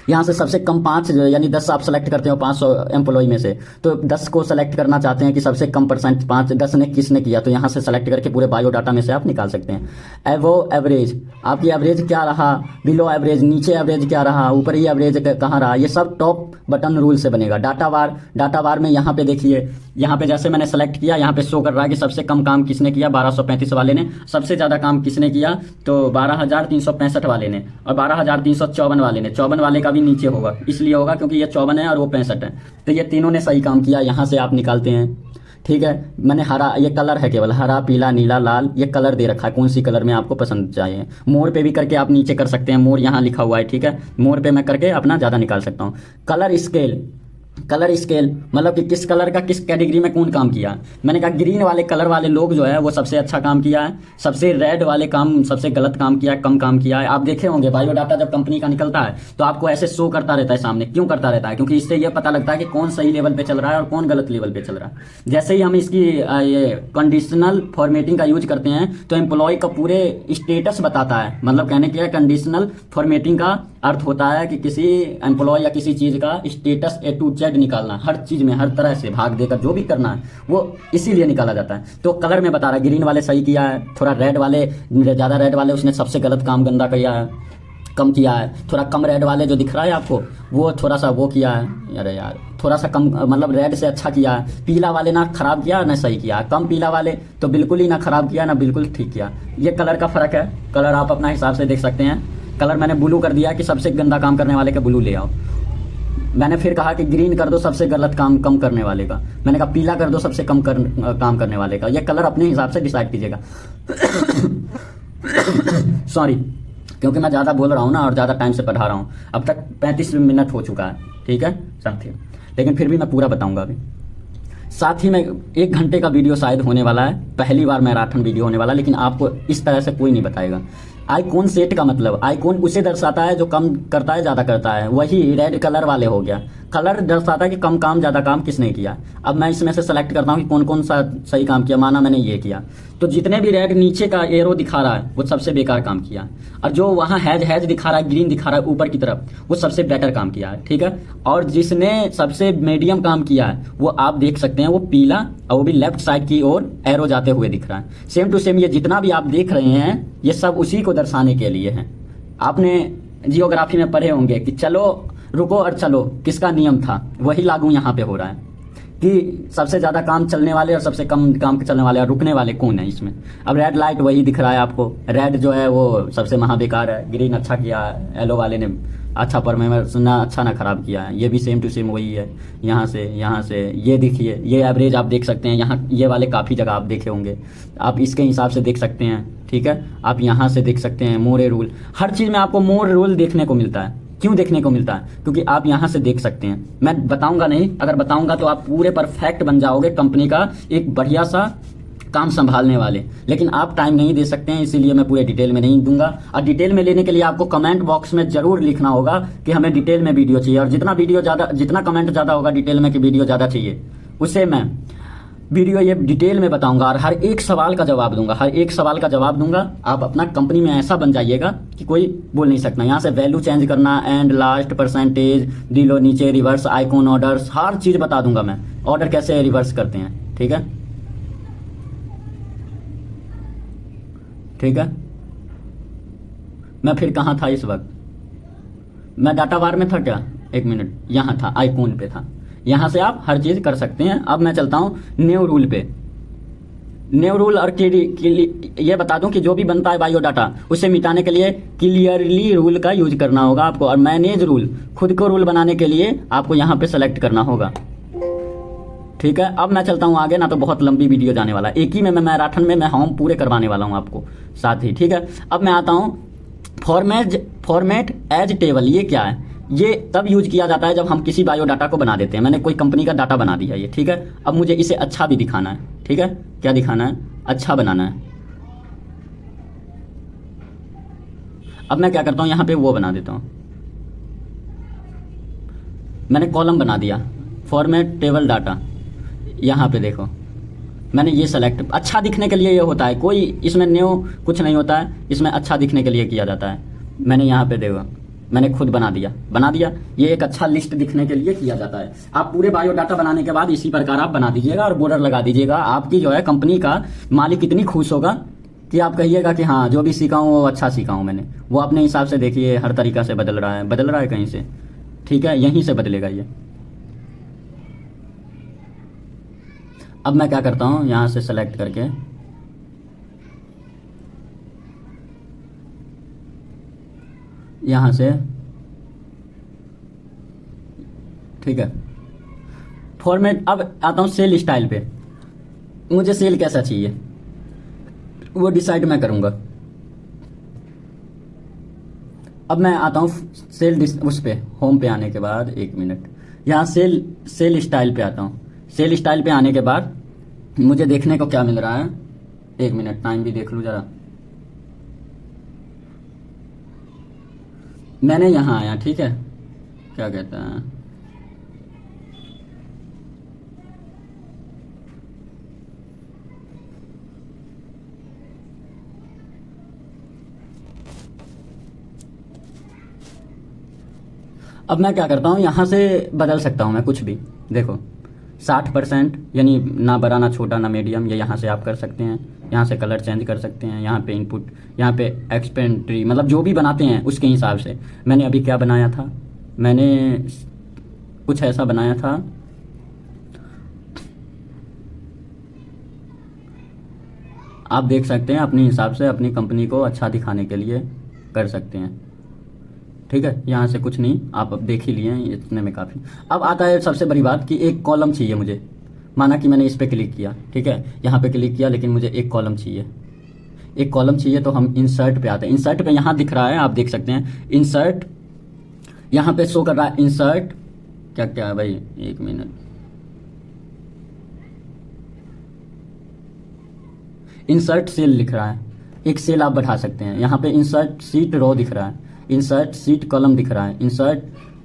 A: यहाँ से सबसे कम 5 यानी 10 आप सेलेक्ट करते हो 500 एम्प्लॉय में से, तो 10 को सेलेक्ट करना चाहते हैं कि सबसे कम परसेंट 10 ने किसने किया, तो यहाँ से सेलेक्ट करके पूरे बायोडाटा में से आप निकाल सकते हैं। वो एवरेज, आपकी एवरेज क्या रहा, बिलो एवरेज, नीचे एवरेज क्या रहा, ऊपर ही एवरेज कहाँ रहा, ये सब टॉप बटन रूल से बनेगा। डाटा वार में यहाँ पे देखिए, यहाँ पे जैसे मैंने सेलेक्ट किया, यहाँ पे शो कर रहा है कि सबसे कम काम किसने किया, 1235 वाले ने। सबसे ज़्यादा काम किसने किया, तो 12,365 वाले ने, और 12,354 वाले ने। 54 वाले का भी नीचे होगा, इसलिए होगा क्योंकि ये 54 है और वो 65 है, तो ये तीनों ने सही काम किया। यहाँ से आप निकालते हैं। ठीक है, मैंने हरा, ये कलर है केवल हरा, पीला, नीला, लाल, ये कलर दे रखा है, कौन सी कलर में आपको पसंद चाहिए। मोर पे भी करके आप नीचे कर सकते हैं, मोर यहाँ लिखा हुआ है। ठीक है, मोर पे मैं करके अपना ज़्यादा निकाल सकता हूँ। कलर स्केल मतलब कि किस कलर का किस कैटेगरी में कौन काम किया। मैंने कहा ग्रीन वाले कलर वाले लोग जो है वो सबसे अच्छा काम किया है, सबसे रेड वाले काम सबसे गलत काम किया है, कम काम किया है। आप देखे होंगे बायोडाटा जब कंपनी का निकलता है तो आपको ऐसे शो करता रहता है सामने। क्यों करता रहता है, क्योंकि इससे ये पता लगता है कि कौन सही लेवल पे चल रहा है और कौन गलत लेवल पे चल रहा है। जैसे ही हम इसकी ये कंडीशनल फॉर्मेटिंग का यूज करते हैं तो एम्प्लॉय का पूरे स्टेटस बताता है। मतलब कहने के कंडीशनल फॉर्मेटिंग का अर्थ होता है कि किसी एम्प्लॉय या किसी चीज़ का स्टेटस A to Z निकालना, हर चीज़ में हर तरह से भाग देकर जो भी करना है वो इसीलिए निकाला जाता है। तो कलर में बता रहा है, ग्रीन वाले सही किया है, थोड़ा रेड वाले, ज़्यादा रेड वाले उसने सबसे गलत काम गंदा किया है, कम किया है। थोड़ा कम रेड वाले जो दिख रहा है आपको वो थोड़ा सा वो किया है, अरे यार थोड़ा सा कम, मतलब रेड से अच्छा किया है। पीला वाले ना खराब किया ना सही किया, कम पीला वाले तो बिल्कुल ही ना खराब किया ना बिल्कुल ठीक किया। ये कलर का फ़र्क है, कलर आप अपना हिसाब से देख सकते हैं। कलर मैंने ब्लू कर दिया कि सबसे गंदा काम करने वाले का ब्लू ले आओ। मैंने फिर कहा कि ग्रीन कर दो सबसे गलत काम कम करने वाले का। मैंने कहा पीला कर दो सबसे काम करने वाले का। ये कलर अपने हिसाब से डिसाइड कीजिएगा। सॉरी, क्योंकि मैं ज़्यादा बोल रहा हूँ ना और ज़्यादा टाइम से पढ़ा रहा हूँ। अब तक 35 मिनट हो चुका है, ठीक है साथी, लेकिन फिर भी मैं पूरा बताऊँगा अभी। साथ ही में 1 घंटे का वीडियो शायद होने वाला है, पहली बार मैराथन वीडियो होने वाला, लेकिन आपको इस तरह से कोई नहीं बताएगा। आइकॉन सेट का मतलब आइकॉन उसे दर्शाता है जो कम करता है ज़्यादा करता है, वही रेड कलर वाले हो गया। कलर दर्शाता है कि कम काम ज़्यादा काम किसने किया। अब मैं इसमें से सेलेक्ट करता हूँ कि कौन कौन सा सही काम किया। माना मैंने ये किया तो जितने भी रेड नीचे का एरो दिखा रहा है वो सबसे बेकार काम किया, और जो वहाँ हैज दिखा रहा है, ग्रीन दिखा रहा है ऊपर की तरफ, वो सबसे बेटर काम किया है। ठीक है, और जिसने सबसे मीडियम काम किया है वो आप देख सकते हैं, वो पीला और वो भी लेफ्ट साइड की ओर एरो जाते हुए दिख रहा है। सेम टू सेम ये जितना भी आप देख रहे हैं ये सब उसी को दर्शाने के लिए है। आपने जियोग्राफी में पढ़े होंगे कि चलो रुको और चलो किसका नियम था, वही लागू यहाँ पे हो रहा है कि सबसे ज़्यादा काम चलने वाले और सबसे कम काम चलने वाले और रुकने वाले कौन है इसमें। अब रेड लाइट वही दिख रहा है आपको, रेड जो है वो सबसे महाबेकार है, ग्रीन अच्छा किया है, येलो वाले ने अच्छा परफॉर्मेंस ना अच्छा ना खराब किया है, ये भी सेम टू सेम वही है। यहाँ से ये देखिए, ये एवरेज आप देख सकते हैं, यहाँ ये वाले काफ़ी जगह आप देखे होंगे, आप इसके हिसाब से देख सकते हैं। ठीक है, आप यहाँ से देख सकते हैं मोर रूल, हर चीज़ में आपको मोर रूल देखने को मिलता है। क्यों देखने को मिलता है, क्योंकि आप यहाँ से देख सकते हैं। मैं बताऊंगा नहीं, अगर बताऊंगा तो आप पूरे परफेक्ट बन जाओगे कंपनी का एक बढ़िया सा काम संभालने वाले, लेकिन आप टाइम नहीं दे सकते हैं, इसीलिए मैं पूरे डिटेल में नहीं दूंगा। और डिटेल में लेने के लिए आपको कमेंट बॉक्स में जरूर लिखना होगा कि हमें डिटेल में वीडियो चाहिए, और जितना कमेंट ज़्यादा होगा डिटेल में कि वीडियो ज़्यादा चाहिए, उससे मैं वीडियो ये डिटेल में बताऊंगा और हर एक सवाल का जवाब दूंगा। आप अपना कंपनी में ऐसा बन जाइएगा कि कोई बोल नहीं सकता। यहाँ से वैल्यू चेंज करना, एंड लास्ट, परसेंटेज, डिलो, नीचे, रिवर्स, आइकॉन, ऑर्डर्स, हर चीज़ बता दूंगा मैं, ऑर्डर कैसे रिवर्स करते हैं। ठीक है, मैं फिर कहाँ था इस वक्त, मैं डाटा बार में था क्या, 1 मिनट, यहाँ था, आइकॉन पे था। यहाँ से आप हर चीज़ कर सकते हैं। अब मैं चलता हूँ न्यू रूल पे। न्यू रूल और ये बता दूं कि जो भी बनता है बायोडाटा उसे मिटाने के लिए क्लियरली रूल का यूज करना होगा आपको, और मैनेज रूल, खुद को रूल बनाने के लिए आपको यहाँ पे सेलेक्ट करना होगा। ठीक है, अब मैं चलता हूँ आगे, ना तो बहुत लंबी वीडियो जाने वाला, एक ही में मैं मैराथन में मैं होम पूरे करवाने वाला हूँ आपको साथ ही। ठीक है, अब मैं आता हूँ फॉर्मेट एज टेबल। ये क्या है, ये तब यूज किया जाता है जब हम किसी बायोडाटा को बना देते हैं। मैंने कोई कंपनी का डाटा बना दिया ये, ठीक है। अब मुझे इसे अच्छा भी दिखाना है, ठीक है। क्या दिखाना है? अच्छा बनाना है। अब मैं क्या करता हूँ, यहाँ पे वो बना देता हूँ। मैंने कॉलम बना दिया, फॉर्मेट टेबल डाटा। यहाँ पे देखो मैंने ये सेलेक्ट, अच्छा दिखने के लिए ये होता है, कोई इसमें न्यू कुछ नहीं होता है, इसमें अच्छा दिखने के लिए किया जाता है। मैंने यहाँ पे देखो मैंने खुद बना दिया। ये एक अच्छा लिस्ट दिखने के लिए किया जाता है। आप पूरे बायोडाटा बनाने के बाद इसी प्रकार आप बना दीजिएगा और बॉर्डर लगा दीजिएगा। आपकी जो है कंपनी का मालिक इतनी खुश होगा कि आप कहिएगा कि हाँ जो भी सीखा हूँ वो अच्छा सीखा हूँ मैंने। वो अपने हिसाब से देखिए हर तरीका से बदल रहा है कहीं से, ठीक है, यहीं से बदलेगा ये। अब मैं क्या करता हूँ, यहाँ से सेलेक्ट करके यहाँ से, ठीक है, फॉर्मेट। अब आता हूँ सेल स्टाइल पे। मुझे सेल कैसा चाहिए वो डिसाइड मैं करूँगा। अब मैं आता हूँ सेल उस पे, होम पे आने के बाद 1 मिनट, यहाँ सेल स्टाइल पे आता हूँ। सेल स्टाइल पे आने के बाद मुझे देखने को क्या मिल रहा है, 1 मिनट टाइम भी देख लूँ ज़रा। मैंने यहाँ आया, ठीक है, क्या कहता है, अब मैं क्या करता हूँ, यहाँ से बदल सकता हूँ मैं कुछ भी। देखो 60%, यानी ना बड़ा ना छोटा ना मीडियम, ये यहाँ से आप कर सकते हैं। यहाँ से कलर चेंज कर सकते हैं, यहाँ पे इनपुट, यहाँ पे एक्सपेंट्री, मतलब जो भी बनाते हैं उसके हिसाब से। मैंने अभी क्या बनाया था, मैंने कुछ ऐसा बनाया था, आप देख सकते हैं अपने हिसाब से अपनी कंपनी को अच्छा दिखाने के लिए कर सकते हैं, ठीक है। यहाँ से कुछ नहीं, आप अब देख ही लिए हैं, इतने में काफ़ी। अब आता है सबसे बड़ी बात कि एक कॉलम चाहिए मुझे। माना कि मैंने इस पर क्लिक किया, ठीक है, यहाँ पे क्लिक किया, लेकिन मुझे एक कॉलम चाहिए। एक कॉलम चाहिए तो हम इंसर्ट पे आते हैं। इंसर्ट पे यहाँ दिख रहा है, आप देख सकते हैं इंसर्ट, यहाँ पे शो कर रहा है इंसर्ट, क्या क्या है भाई, 1 मिनट, इंसर्ट सेल लिख रहा है। एक सेल आप बढ़ा सकते हैं। यहाँ पे इंसर्ट सीट रो दिख रहा है, इंसर्ट सीट कॉलम दिख रहा है, इंसर्ट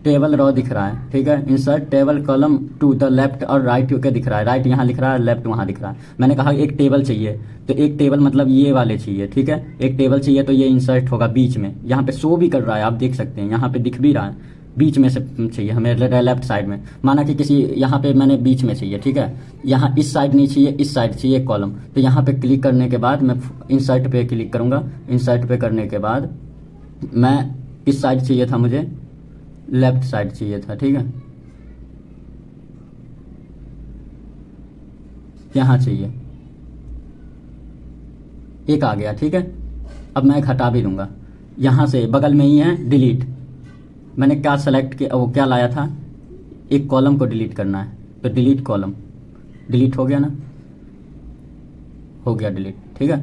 A: टेबल रो दिख रहा है, ठीक है, insert table column to the left और राइट के दिख रहा है। राइट यहाँ लिख रहा है, लेफ्ट वहाँ दिख रहा है। मैंने कहा एक टेबल चाहिए, तो एक टेबल मतलब ये वाले चाहिए, ठीक है। एक टेबल चाहिए तो ये इंसर्ट होगा बीच में, यहाँ पे शो भी कर रहा है, आप देख सकते हैं, यहाँ पे दिख भी रहा है। बीच में से चाहिए हमें, लेफ्ट साइड में। माना कि किसी यहाँ पे मैंने बीच में चाहिए, ठीक है, यहाँ इस साइड नहीं चाहिए, इस साइड चाहिए कॉलम। तो यहाँ पे क्लिक करने के बाद मैं इंसर्ट पे क्लिक करूँगा। इंसर्ट पे करने के बाद मैं किस साइड चाहिए था, मुझे लेफ्ट साइड चाहिए था, ठीक है, यहाँ चाहिए, एक आ गया, ठीक है। अब मैं हटा भी दूंगा, यहाँ से बगल में ही है डिलीट। मैंने क्या सेलेक्ट किया, वो क्या लाया था, एक कॉलम को डिलीट करना है, तो डिलीट कॉलम, डिलीट हो गया ना, हो गया डिलीट, ठीक है।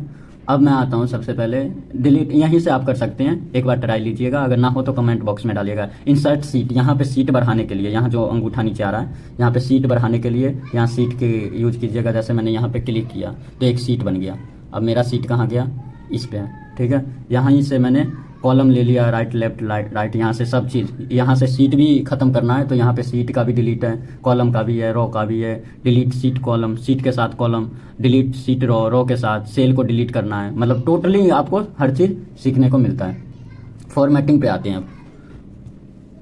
A: अब मैं आता हूँ, सबसे पहले डिलीट यहीं से आप कर सकते हैं, एक बार ट्राई लीजिएगा, अगर ना हो तो कमेंट बॉक्स में डालिएगा। इंसर्ट सीट, यहाँ पे सीट बढ़ाने के लिए, यहाँ जो अंगूठा नीचे आ रहा है, यहाँ पे सीट बढ़ाने के लिए यहाँ सीट के यूज कीजिएगा। जैसे मैंने यहाँ पे क्लिक किया तो एक सीट बन गया। अब मेरा सीट कहाँ गया, इस पे है, ठीक है। यहाँ से मैंने कॉलम ले लिया, राइट लेफ्ट राइट, यहाँ से सब चीज़, यहाँ से सीट भी ख़त्म करना है तो यहाँ पे सीट का भी डिलीट है, कॉलम का भी है, रो का भी है। डिलीट सीट कॉलम, सीट के साथ कॉलम, डिलीट सीट रो, रो के साथ सेल को डिलीट करना है। मतलब टोटली आपको हर चीज़ सीखने को मिलता है। फॉर्मेटिंग पे आते हैं अब,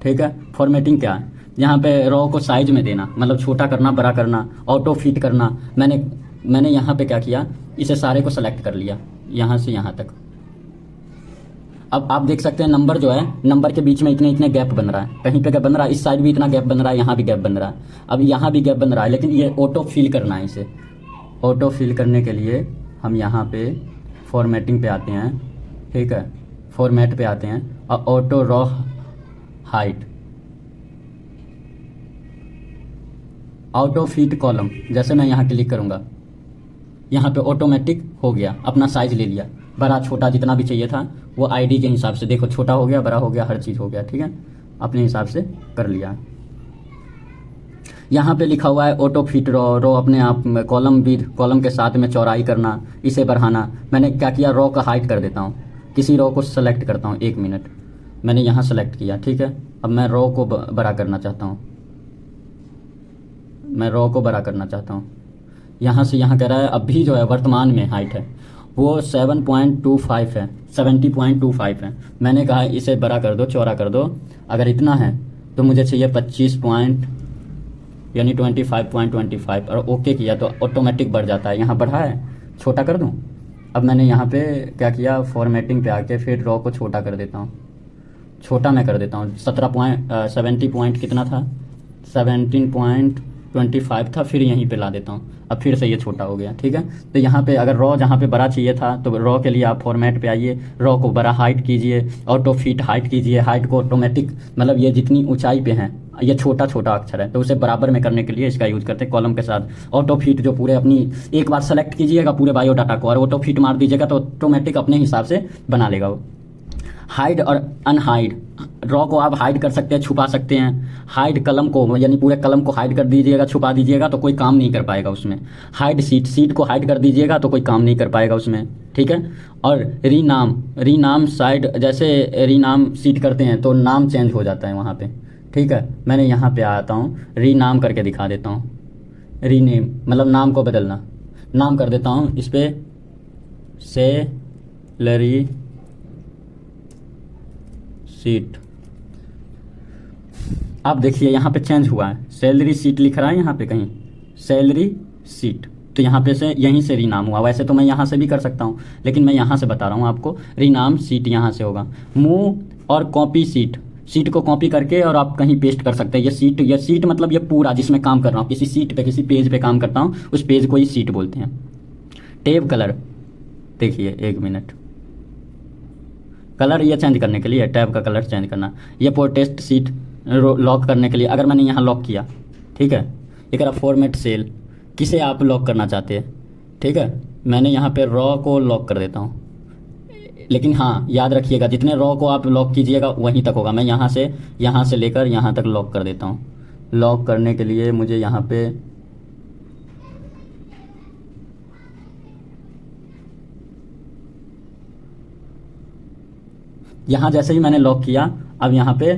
A: ठीक है। फॉर्मेटिंग क्या है, यहाँ पे रो को साइज में देना, मतलब छोटा करना, बड़ा करना, ऑटो फिट करना। मैंने यहाँ पे क्या किया, इसे सारे को सेलेक्ट कर लिया, यहाँ से यहाँ तक। अब आप देख सकते हैं नंबर जो है, नंबर के बीच में इतने इतने गैप बन रहा है, कहीं पे गैप बन रहा है, इस साइड भी इतना गैप बन रहा है, यहाँ भी गैप बन रहा है, अब यहाँ भी गैप बन रहा है, लेकिन ये ऑटो फिल करना है। इसे ऑटो फिल करने के लिए हम यहाँ पे फॉर्मेटिंग पे आते हैं, ठीक है, फॉर्मेट पे आते हैं और auto row height, auto fit column, जैसे मैं यहाँ क्लिक करूँगा, यहाँ पे ऑटोमेटिक हो गया, अपना साइज ले लिया, बड़ा छोटा जितना भी चाहिए था वो आईडी के हिसाब से। देखो छोटा हो गया, बड़ा हो गया, हर चीज़ हो गया, ठीक है। अपने हिसाब से कर लिया। यहाँ पे लिखा हुआ है ऑटो फिट रो अपने आप में कॉलम विद कॉलम के साथ में चौड़ाई करना, इसे बढ़ाना। मैंने क्या किया, रो का हाइट कर देता हूँ, किसी रो को सेलेक्ट करता हूँ। 1 मिनट, मैंने यहाँ सेलेक्ट किया, ठीक है। अब मैं रो को बड़ा करना चाहता हूँ, मैं रो को बड़ा करना चाहता हूँ। यहाँ से यहाँ कह रहा है अभी जो है वर्तमान में हाइट है वो 7.25 है, 70.25 है। मैंने कहा इसे बड़ा कर दो, चौड़ा कर दो। अगर इतना है तो मुझे चाहिए 25 पॉइंट यानी 25.25 और ओके किया तो ऑटोमेटिक बढ़ जाता है। यहाँ बढ़ा है, छोटा कर दूँ। अब मैंने यहाँ पे क्या किया, फॉर्मेटिंग पे आके फिर रो को छोटा कर देता हूँ, छोटा मैं कर देता हूँ। 70 पॉइंट कितना था, 17.25 था, फिर यहीं पे ला देता हूँ। अब फिर से ये छोटा हो गया, ठीक है। तो यहाँ पे अगर रो जहाँ पे बड़ा चाहिए था तो रो के लिए आप फॉर्मेट पे आइए, रो को बड़ा हाइट कीजिए, ऑटो फिट हाइट कीजिए। हाइट को ऑटोमेटिक मतलब ये जितनी ऊंचाई पे है, ये छोटा छोटा अक्षर है तो उसे बराबर में करने के लिए इसका यूज़ करते हैं कॉलम के साथ। ऑटो फिट जो पूरे अपनी एक बार सेलेक्ट कीजिएगा पूरे बायोडाटा को और ऑटो फिट मार दीजिएगा तो ऑटोमेटिक अपने हिसाब से बना लेगा वो। हाइड और अनहाइड, ड्रॉ को आप हाइड कर सकते हैं, छुपा सकते हैं। हाइड कलम को यानी पूरे कलम को हाइड कर दीजिएगा, छुपा दीजिएगा तो कोई काम नहीं कर पाएगा उसमें। हाइड सीट, सीट को हाइड कर दीजिएगा तो कोई काम नहीं कर पाएगा उसमें, ठीक है। और रीनाम साइड, जैसे रीनाम सीट करते हैं तो नाम चेंज हो जाता है वहाँ पे, ठीक है। मैंने यहाँ पे आता हूँ, रीनाम करके दिखा देता हूँ। रीनेम मतलब नाम को बदलना, नाम कर देता हूँ इस पर सैलरी सीट। आप देखिए यहाँ पे चेंज हुआ है, सैलरी सीट लिख रहा है यहाँ पे कहीं, सैलरी सीट। तो यहाँ पे से यहीं से रीनाम हुआ। वैसे तो मैं यहाँ से भी कर सकता हूँ लेकिन मैं यहाँ से बता रहा हूँ आपको, रीनाम सीट यहाँ से होगा। मूव और कॉपी सीट, सीट को कॉपी करके और आप कहीं पेस्ट कर सकते हैं। ये सीट मतलब ये पूरा जिसमें काम कर रहा हूँ, किसी सीट पे किसी पेज पे काम करता हूँ उस पेज को ही सीट बोलते हैं। टैब कलर, देखिए 1 मिनट, कलर ये चेंज करने के लिए टैब का कलर चेंज करना। ये पोर्टेस्ट सीट लॉक करने के लिए, अगर मैंने यहाँ लॉक किया, ठीक है, ये कह रहा फॉर्मेट सेल, किसे आप लॉक करना चाहते हैं, ठीक है। मैंने यहाँ पे रॉ को लॉक कर देता हूँ, लेकिन हाँ याद रखिएगा जितने रॉ को आप लॉक कीजिएगा वहीं तक होगा। मैं यहाँ से लेकर यहाँ तक लॉक कर देता हूँ। लॉक करने के लिए मुझे यहाँ पे यहाँ जैसे ही मैंने लॉक किया, अब यहाँ पे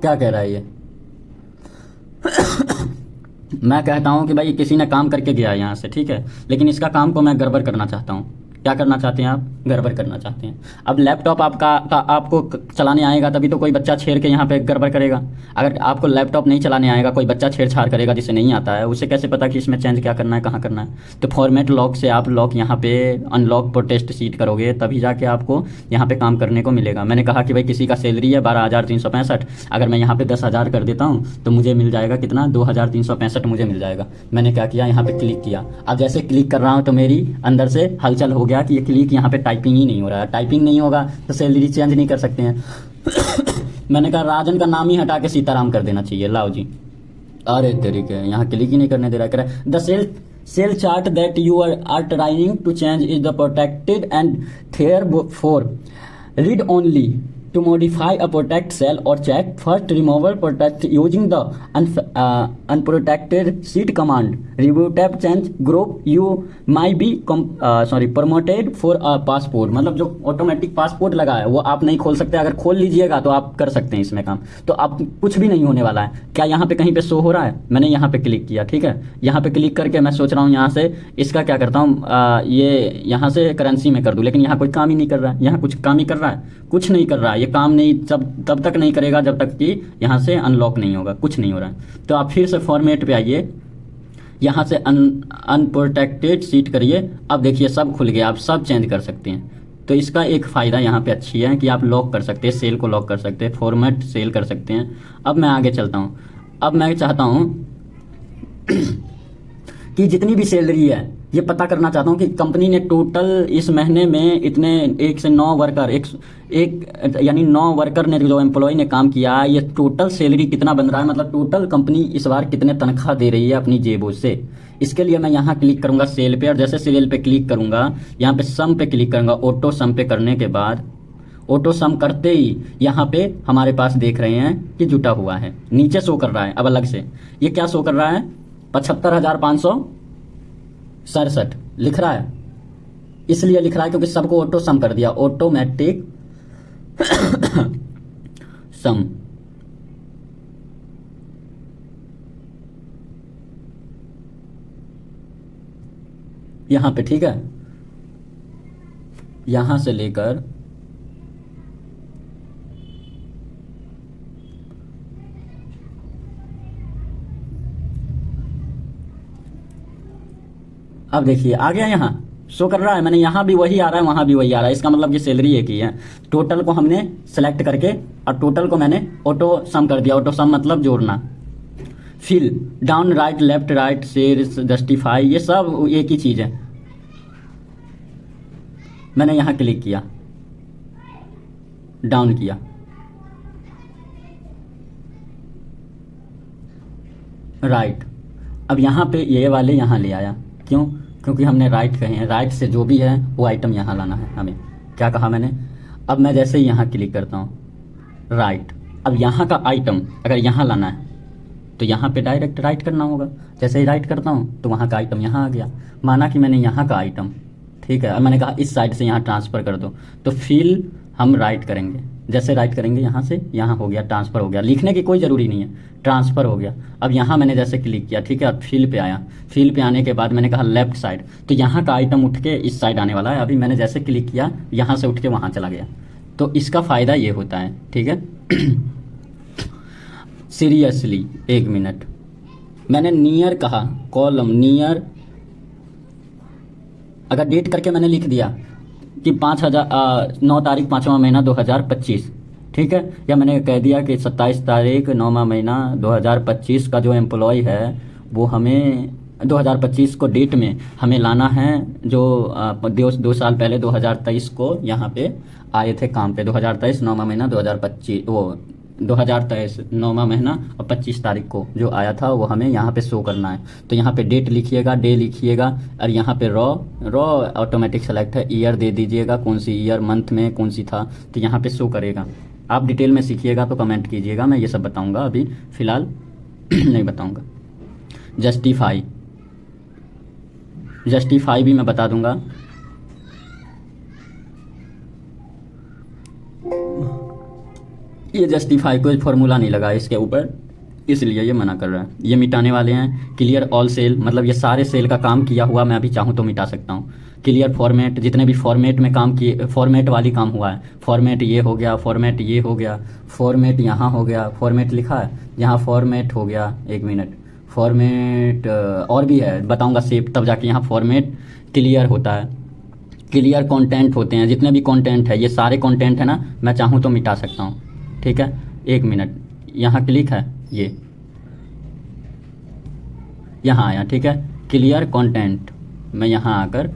A: क्या कह रहा है ये मैं कहता हूँ कि भाई किसी ने काम करके गया यहाँ से, ठीक है, लेकिन इसका काम को मैं गड़बड़ करना चाहता हूँ। क्या करना चाहते हैं आप, गड़बड़ करना चाहते हैं। अब लैपटॉप आपको चलाने आएगा तभी तो कोई बच्चा छेड़ के यहाँ पे गड़बड़ करेगा। अगर आपको लैपटॉप नहीं चलाने आएगा, कोई बच्चा छेड़छाड़ करेगा जिसे नहीं आता है, उसे कैसे पता कि इसमें चेंज क्या करना है, कहाँ करना है। तो फॉर्मेट लॉक से आप लॉक यहाँ पे अनलॉक प्रोटेस्ट सीट करोगे तभी जाके आपको यहाँ पे काम करने को मिलेगा। मैंने कहा कि भाई किसी का सैलरी है 12,365, अगर मैं यहाँ पे 10,000 कर देता हूँ तो मुझे मिल जाएगा कितना, 2,365 मुझे मिल जाएगा। मैंने क्या किया, यहाँ पे क्लिक किया। अब जैसे क्लिक कर रहा हूँ तो मेरी अंदर से हलचल हो गया कि ये क्लिक यहाँ पे टाइपिंग ही नहीं हो रहा है। टाइपिंग नहीं होगा तो सैलरी चेंज नहीं कर सकते हैं। मैंने कहा राजन का नाम ही हटा के सीताराम कर देना चाहिए, लाओ जी। अरे तरीके, यहाँ क्लिक ही नहीं करने दे रहा। कह रहा है the cell chart that you are trying to change is the protected and therefore read only to modify a protect cell or check first removal protect using the unprotected sheet command. Review tab change group you might be promoted for a passport। मतलब जो ऑटोमेटिक पासपोर्ट लगा है वो आप नहीं खोल सकते, अगर खोल लीजिएगा तो आप कर सकते हैं इसमें काम। तो अब कुछ भी नहीं होने वाला है। क्या यहाँ पे कहीं पे शो हो रहा है, मैंने यहाँ पे क्लिक किया, ठीक है। यहाँ पे क्लिक करके मैं सोच रहा हूँ यहाँ से इसका क्या करता हूँ, ये यहाँ से करेंसी में कर दूँ, लेकिन यहाँ कोई काम ही नहीं कर रहा है। यहाँ कुछ काम ही कर रहा है, कुछ नहीं कर रहा है। ये काम नहीं तब तक नहीं करेगा जब तक कि यहाँ से अनलॉक नहीं होगा, कुछ नहीं हो रहा है। तो आप फिर से फॉर्मेट पे आइए, यहाँ से अनप्रोटेक्टेड सीट करिए। अब देखिए सब खुल गया, आप सब चेंज कर सकते हैं। तो इसका एक फ़ायदा यहाँ पे अच्छी है कि आप लॉक कर सकते हैं, सेल को लॉक कर सकते हैं, फॉर्मेट सेल कर सकते हैं। अब मैं आगे चलता हूँ। अब मैं चाहता हूँ कि जितनी भी सैलरी है ये पता करना चाहता हूँ कि कंपनी ने टोटल इस महीने में इतने 1 से 9 वर्कर यानी 9 वर्कर ने जो एम्प्लॉय ने काम किया है, ये टोटल सैलरी कितना बन रहा है, मतलब टोटल कंपनी इस बार कितने तनख्वाह दे रही है अपनी जेबों से। इसके लिए मैं यहाँ क्लिक करूँगा सेल पे, और जैसे सेल पे क्लिक करूँगा यहाँ पे सम पे क्लिक करूँगा। ऑटो सम पे करने के बाद ऑटो सम करते ही यहाँ पे हमारे पास देख रहे हैं कि जुटा हुआ है, नीचे शो कर रहा है अब अलग से। ये क्या शो कर रहा है, 75,567 लिख रहा है। इसलिए लिख रहा है क्योंकि सबको ऑटो सम कर दिया, ऑटोमेटिक सम। यहाँ पे ठीक है, यहाँ से लेकर अब देखिए आ गया, यहाँ शो कर रहा है। मैंने यहाँ भी वही आ रहा है, वहाँ भी वही आ रहा है, इसका मतलब ये सैलरी एक ही है। टोटल को हमने सेलेक्ट करके और टोटल को मैंने ऑटो सम कर दिया। ऑटो सम मतलब जोड़ना। Fill down right left right share justify, ये सब एक ही चीज़ है। मैंने यहाँ क्लिक किया, डाउन किया, राइट। अब यहाँ पे ये वाले यहाँ ले आया, क्यों? क्योंकि हमने राइट कहे हैं, राइट से जो भी है वो आइटम यहाँ लाना है हमें। क्या कहा मैंने? अब मैं जैसे ही यहाँ क्लिक करता हूँ राइट, अब यहाँ का आइटम अगर यहाँ लाना है तो यहाँ पे डायरेक्ट राइट करना होगा। जैसे ही राइट करता हूँ तो वहाँ का आइटम यहाँ आ गया। माना कि मैंने यहाँ का आइटम, ठीक है, अब मैंने कहा इस साइड से यहाँ ट्रांसफ़र कर दो, तो फिल हम राइट करेंगे। जैसे राइट करेंगे यहाँ से यहाँ हो गया, ट्रांसफ़र हो गया। लिखने की कोई ज़रूरी नहीं है, ट्रांसफ़र हो गया। अब यहाँ मैंने जैसे क्लिक किया, ठीक है, अब फिल पे आया। फिल पे आने के बाद मैंने कहा लेफ्ट साइड, तो यहाँ का आइटम उठ के इस साइड आने वाला है। अभी मैंने जैसे क्लिक किया, यहाँ से उठ के वहाँ चला गया। तो इसका फ़ायदा ये होता है, ठीक है। सीरियसली एक मिनट, मैंने नियर कहा, कॉलम नियर, अगर डेट करके मैंने लिख दिया कि 9 तारीख 5वां महीना 2025, ठीक है, या मैंने कह दिया कि 27 तारीख 9वां महीना 2025 का जो एम्प्लॉय है वो हमें 2025 को डेट में हमें लाना है, जो 2 साल पहले 2023 को यहाँ पे आए थे काम पे। 2023 9वां महीना 2025, वो 2023 9वां महीना और 25 तारीख को जो आया था वो हमें यहाँ पे शो करना है। तो यहाँ पे डेट लिखिएगा, डे लिखिएगा, और यहाँ पे रॉ ऑटोमेटिक सेलेक्ट है, ईयर दे दीजिएगा, कौन सी ईयर, मंथ में कौन सी था, तो यहाँ पे शो करेगा। आप डिटेल में सीखिएगा तो कमेंट कीजिएगा, मैं ये सब बताऊँगा, अभी फ़िलहाल नहीं बताऊँगा। जस्टिफाई भी मैं बता दूँगा। ये जस्टिफाई कोई फॉर्मूला नहीं लगा इसके ऊपर, इसलिए ये मना कर रहा है। ये मिटाने वाले हैं। क्लियर ऑल सेल, मतलब ये सारे सेल का काम किया हुआ मैं अभी चाहूँ तो मिटा सकता हूँ। क्लियर फॉर्मेट, जितने भी फॉर्मेट में काम किए, फॉर्मेट वाली काम हुआ है, फॉर्मेट ये हो गया, फॉर्मेट ये हो गया, फॉर्मेट यहाँ हो गया, फॉर्मेट लिखा है यहाँ, फॉर्मेट हो गया। एक मिनट, फॉर्मेट और भी है, बताऊँगा सेप, तब जाके यहाँ फॉर्मेट क्लियर होता है। क्लियर कंटेंट होते हैं, जितने भी कंटेंट है, ये सारे कंटेंट है ना, मैं चाहूँ तो मिटा सकता हूँ, ठीक है। एक मिनट, यहाँ क्लिक है, ये यहाँ आया, ठीक है, क्लियर कंटेंट। मैं यहाँ आकर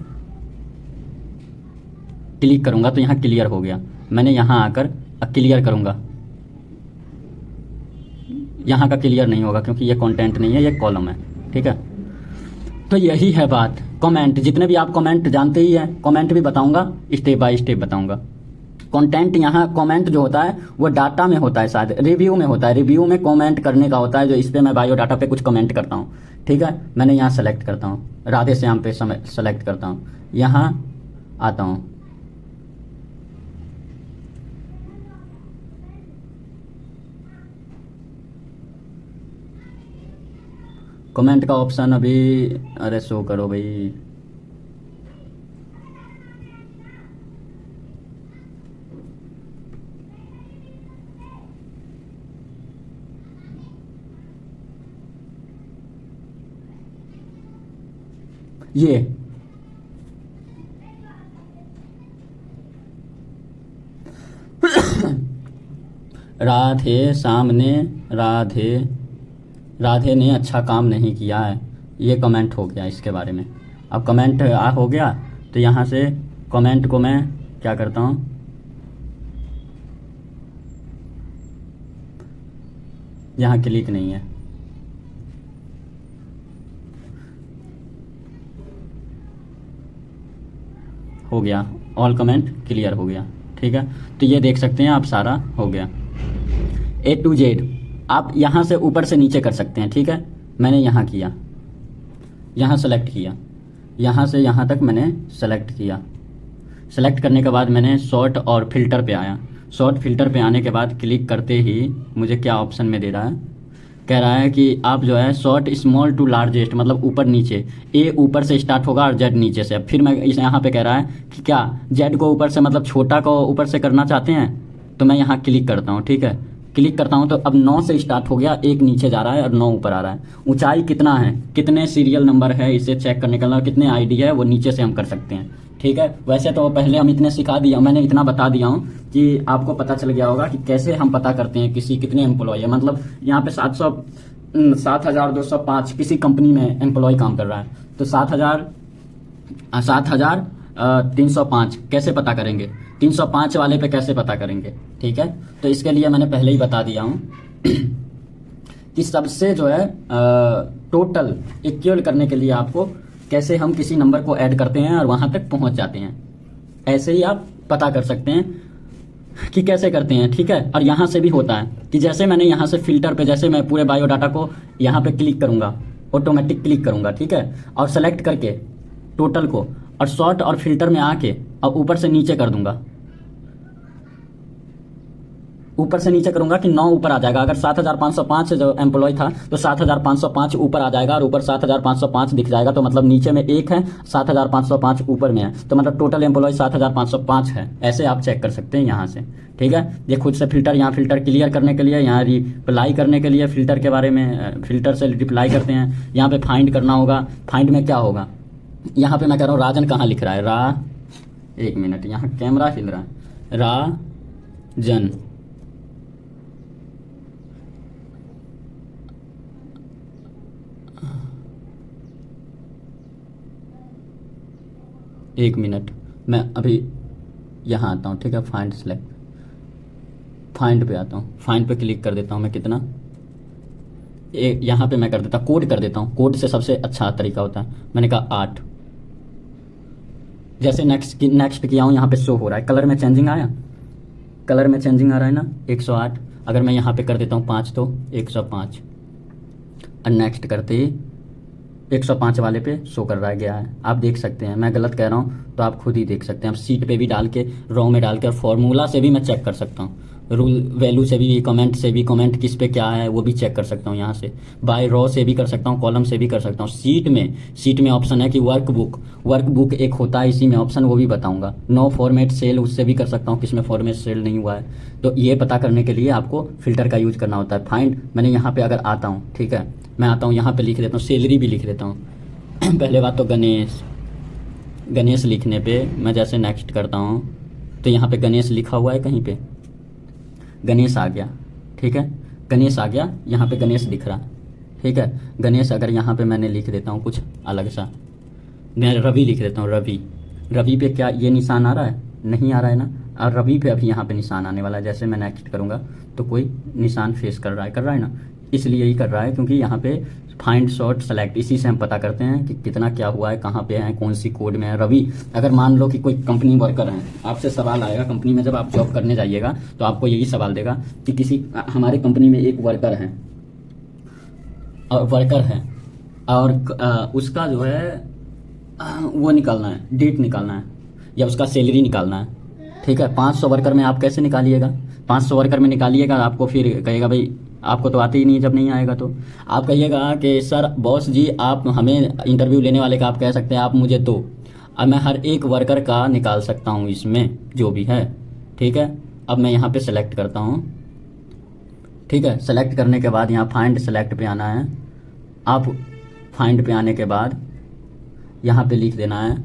A: क्लिक करूँगा तो यहाँ क्लियर हो गया। मैंने यहाँ आकर क्लियर करूँगा, यहाँ का क्लियर नहीं होगा क्योंकि ये कंटेंट नहीं है, ये कॉलम है, ठीक है। तो यही है बात। कमेंट, जितने भी आप कमेंट जानते ही हैं, कमेंट भी बताऊँगा, स्टेप बाय स्टेप बताऊँगा। कंटेंट, यहाँ कमेंट जो होता है वो डाटा में होता है, शायद रिव्यू में होता है। रिव्यू में कमेंट करने का होता है, जो इस पर मैं बायो डाटा पे कुछ कमेंट करता हूँ, ठीक है। मैंने यहाँ सेलेक्ट करता हूँ, राधे श्याम पे सेलेक्ट करता हूँ, यहाँ आता हूँ, कमेंट का ऑप्शन अभी, अरे शो करो भाई, ये राधे सामने, राधे ने अच्छा काम नहीं किया है, ये कमेंट हो गया इसके बारे में। अब कमेंट हो गया तो यहाँ से कमेंट को मैं क्या करता हूँ, यहाँ क्लिक नहीं है, हो गया, ऑल कमेंट क्लियर हो गया, ठीक है। तो ये देख सकते हैं आप, सारा हो गया A to Z। आप यहाँ से ऊपर से नीचे कर सकते हैं, ठीक है। मैंने यहाँ किया, यहाँ सेलेक्ट किया, यहाँ से यहाँ तक मैंने सेलेक्ट किया। सेलेक्ट करने के बाद मैंने शॉर्ट और फिल्टर पे आया। शॉर्ट फिल्टर पे आने के बाद क्लिक करते ही मुझे क्या ऑप्शन में दे रहा है, कह रहा है कि आप जो है शॉर्ट स्मॉल टू लार्जेस्ट, मतलब ऊपर नीचे, ए ऊपर से स्टार्ट होगा और जेड नीचे से। अब फिर मैं इस यहाँ पे कह रहा है कि क्या जेड को ऊपर से, मतलब छोटा को ऊपर से करना चाहते हैं, तो मैं यहाँ क्लिक करता हूँ, ठीक है। क्लिक करता हूँ तो अब 9 से स्टार्ट हो गया, 1 नीचे जा रहा है और 9 ऊपर आ रहा है। ऊंचाई कितना है, कितने सीरियल नंबर है, इसे चेक करने के लिए कितने आईडी है, वो नीचे से हम कर सकते हैं, ठीक है। वैसे तो पहले हम इतने सिखा दिया, मैंने इतना बता दिया हूँ कि आपको पता चल गया होगा कि कैसे हम पता करते हैं किसी कितने एम्प्लॉय है। मतलब यहाँ पे 7,205 किसी कंपनी में एम्प्लॉय काम कर रहा है, तो 7,305 कैसे पता करेंगे, 305 वाले पे कैसे पता करेंगे, ठीक है। तो इसके लिए मैंने पहले ही बता दिया हूँ कि सबसे जो है टोटल इक्वल करने के लिए आपको कैसे हम किसी नंबर को ऐड करते हैं और वहाँ तक पहुँच जाते हैं, ऐसे ही आप पता कर सकते हैं कि कैसे करते हैं, ठीक है। और यहाँ से भी होता है कि जैसे मैंने यहाँ से फिल्टर पे, जैसे मैं पूरे बायोडाटा को यहाँ पे क्लिक करूँगा, ऑटोमेटिक क्लिक करूँगा, ठीक है, और सेलेक्ट करके टोटल को और शॉर्ट और फिल्टर में आके और ऊपर से नीचे कर दूंगा, ऊपर से नीचे करूंगा कि 9 ऊपर आ जाएगा। अगर 7,505 जो एम्प्लॉय था तो 7,505 ऊपर आ जाएगा और ऊपर 7,505 दिख जाएगा, तो मतलब नीचे में 1 है, 7,505 ऊपर में है, तो मतलब टोटल एम्प्लॉय 7,505 है। ऐसे आप चेक कर सकते हैं यहाँ से, ठीक है। ये खुद से फिल्टर, यहाँ फिल्टर क्लियर करने के लिए, यहाँ रिप्लाई करने के लिए फिल्टर के बारे में, फिल्टर से रिप्लाई करते हैं। यहाँ पे फाइंड करना होगा, फाइंड में क्या होगा, यहाँ पे मैं कह रहा हूँ राजन कहाँ लिख रहा है, एक मिनट, यहाँ कैमरा हिल रहा है, राजन, एक मिनट, मैं अभी यहाँ आता हूँ, ठीक है। फाइंड सेलेक्ट, फाइंड पे आता हूँ, फाइंड पे क्लिक कर देता हूँ मैं, कितना, यहाँ पे मैं कर देता हूँ, कोड कर देता हूँ, कोड से सबसे अच्छा तरीका होता है। मैंने कहा 8, जैसे नेक्स्ट किया हूँ, यहाँ पे शो हो रहा है, कलर में चेंजिंग आया, कलर में चेंजिंग आ रहा है ना, 108। अगर मैं यहाँ पे कर देता हूँ 5 तो 105, और नेक्स्ट करते ही 105 वाले पे शो कर रहा गया है। आप देख सकते हैं, मैं गलत कह रहा हूँ तो आप खुद ही देख सकते हैं। आप सीट पे भी डाल के, रॉ में डाल के, और फॉर्मूला से भी मैं चेक कर सकता हूँ, रूल वैल्यू से भी, कमेंट से भी, कमेंट किस पे क्या है वो भी चेक कर सकता हूँ यहाँ से। बाय रॉ से भी कर सकता हूँ, कॉलम से भी कर सकता हूँ। सीट में ऑप्शन है कि वर्कबुक एक होता है इसी में ऑप्शन, वो भी बताऊँगा। नो फॉर्मेट सेल, उससे भी कर सकता हूँ किस में फॉर्मेट सेल नहीं हुआ है। तो ये पता करने के लिए आपको फिल्टर का यूज करना होता है। फाइंड, मैंने यहाँ पे अगर आता हूँ, ठीक है, मैं आता हूँ यहाँ पे लिख देता हूँ, सैलरी भी लिख देता हूँ। पहले बात तो गणेश लिखने पे मैं जैसे नेक्स्ट करता हूँ तो यहाँ पे गणेश लिखा हुआ है, कहीं पे गणेश आ गया, ठीक है, गणेश आ गया, यहाँ पे गणेश दिख रहा, ठीक है। गणेश अगर यहाँ पे मैंने लिख देता हूँ कुछ अलग सा, मैं रवि लिख देता हूँ, रवि पे क्या ये निशान आ रहा है, नहीं आ रहा है ना, और रवि पे अभी यहाँ पे निशान आने वाला है। जैसे मैं नेक्स्ट करूँगा तो कोई निशान फेस कर रहा है ना, इसलिए ही कर रहा है क्योंकि यहाँ पे फाइंड शॉर्ट सेलेक्ट, इसी से हम पता करते हैं कि कितना क्या हुआ है, कहाँ पे है, कौन सी कोड में है। रवि, अगर मान लो कि कोई कंपनी वर्कर है, आपसे सवाल आएगा कंपनी में, जब आप जॉब करने जाइएगा तो आपको यही सवाल देगा कि किसी हमारे कंपनी में एक वर्कर है और उसका जो है वो निकालना है, डेट निकालना है या उसका सैलरी निकालना है, ठीक है। 500 वर्कर में आप कैसे निकालिएगा, 500 वर्कर में निकालिएगा, आपको फिर कहेगा भाई आपको तो आते ही नहीं, जब नहीं आएगा तो आप कहिएगा कि सर बॉस जी आप हमें, इंटरव्यू लेने वाले का आप कह सकते हैं आप मुझे दो, अब मैं हर एक वर्कर का निकाल सकता हूँ इसमें जो भी है, ठीक है। अब मैं यहाँ पे सेलेक्ट करता हूँ, ठीक है। सेलेक्ट करने के बाद यहाँ फाइंड सेलेक्ट पे आना है। आप फाइंड पे आने के बाद यहाँ पे लिख देना है,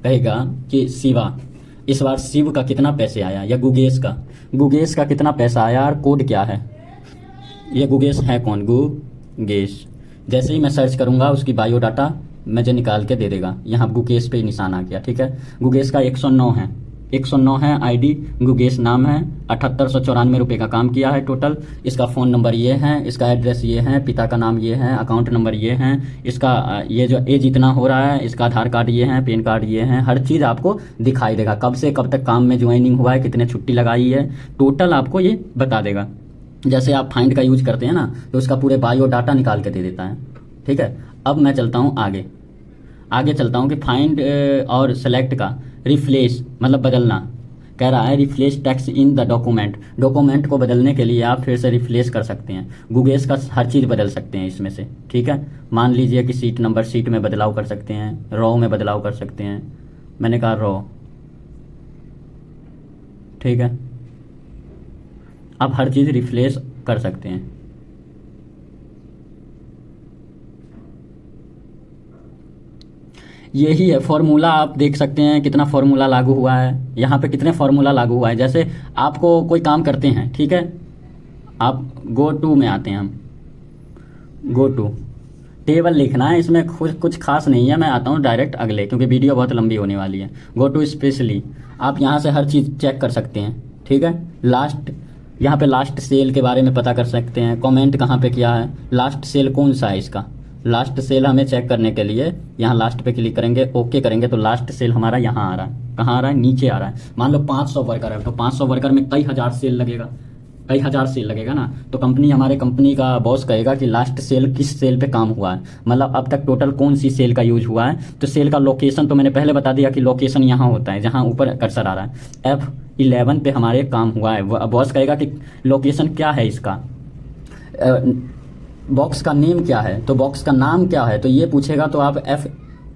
A: कहेगा कि शिवा, इस बार शिव का कितना पैसे आया, या गुगेश का कितना पैसा आया और कोड क्या है, ये गुगेश है कौन, गुगेश। जैसे ही मैं सर्च करूंगा उसकी बायोडाटा मुझे निकाल के दे देगा। यहाँ गुगेश पे निशान आ गया, ठीक है। गुगेश का 109 है, 109 है, आईडी गुगेश नाम है, 7894 रुपये का काम किया है टोटल। इसका फ़ोन नंबर ये है, इसका एड्रेस ये है, पिता का नाम ये है, अकाउंट नंबर ये है, इसका ये जो एज इतना हो रहा है, इसका आधार कार्ड ये है, पैन कार्ड ये है, हर चीज़ आपको दिखाई देगा। कब से कब तक काम में ज्वाइनिंग हुआ है, कितने छुट्टी लगाई है, टोटल आपको ये बता देगा। जैसे आप फाइंड का यूज करते हैं ना, तो उसका पूरे बायो डाटा निकाल के दे देता है। ठीक है, अब मैं चलता हूँ आगे चलता हूँ कि फाइंड और सेलेक्ट का रिफ्लेश मतलब बदलना कह रहा है। रिफ्लेश टेक्स्ट इन द डॉक्यूमेंट को बदलने के लिए आप फिर से रिफ्लेश कर सकते हैं। गूगल्स का हर चीज़ बदल सकते हैं इसमें से। ठीक है, मान लीजिए कि सीट नंबर, सीट में बदलाव कर सकते हैं, रॉ में बदलाव कर सकते हैं। मैंने कहा रॉ, ठीक है, आप हर चीज़ रिफ्लेश कर सकते हैं। यही है फॉर्मूला। आप देख सकते हैं कितना फॉर्मूला लागू हुआ है, यहाँ पे कितने फॉर्मूला लागू हुआ है। जैसे आपको कोई काम करते हैं, ठीक है, आप गो टू में आते हैं, हम गो टू टेबल लिखना है, इसमें कुछ खास नहीं है। मैं आता हूँ डायरेक्ट अगले, क्योंकि वीडियो बहुत लंबी होने वाली है। गो टू स्पेशली, आप यहाँ से हर चीज़ चेक कर सकते हैं। ठीक है, लास्ट, यहाँ पे लास्ट सेल के बारे में पता कर सकते हैं। कमेंट कहाँ पे किया है, लास्ट सेल कौन सा है इसका, लास्ट सेल हमें चेक करने के लिए यहाँ लास्ट पे क्लिक करेंगे, ओके करेंगे, तो लास्ट सेल हमारा यहाँ आ रहा है। कहाँ आ रहा है, नीचे आ रहा है। मान लो 500 वर्कर है, तो 500 वर्कर में कई हज़ार सेल लगेगा, कई हज़ार सेल लगेगा ना। तो हमारे कंपनी का बॉस कहेगा कि लास्ट सेल किस सेल पे काम हुआ है, मतलब अब तक टोटल कौन सी सेल का यूज हुआ है। तो सेल का लोकेशन तो मैंने पहले बता दिया कि लोकेशन यहाँ होता है, जहाँ ऊपर कर्सर आ रहा है। F11 पे हमारे काम हुआ है। बॉस कहेगा कि लोकेशन क्या है इसका, बॉक्स का नेम क्या है, तो बॉक्स का नाम क्या है, तो ये पूछेगा, तो आप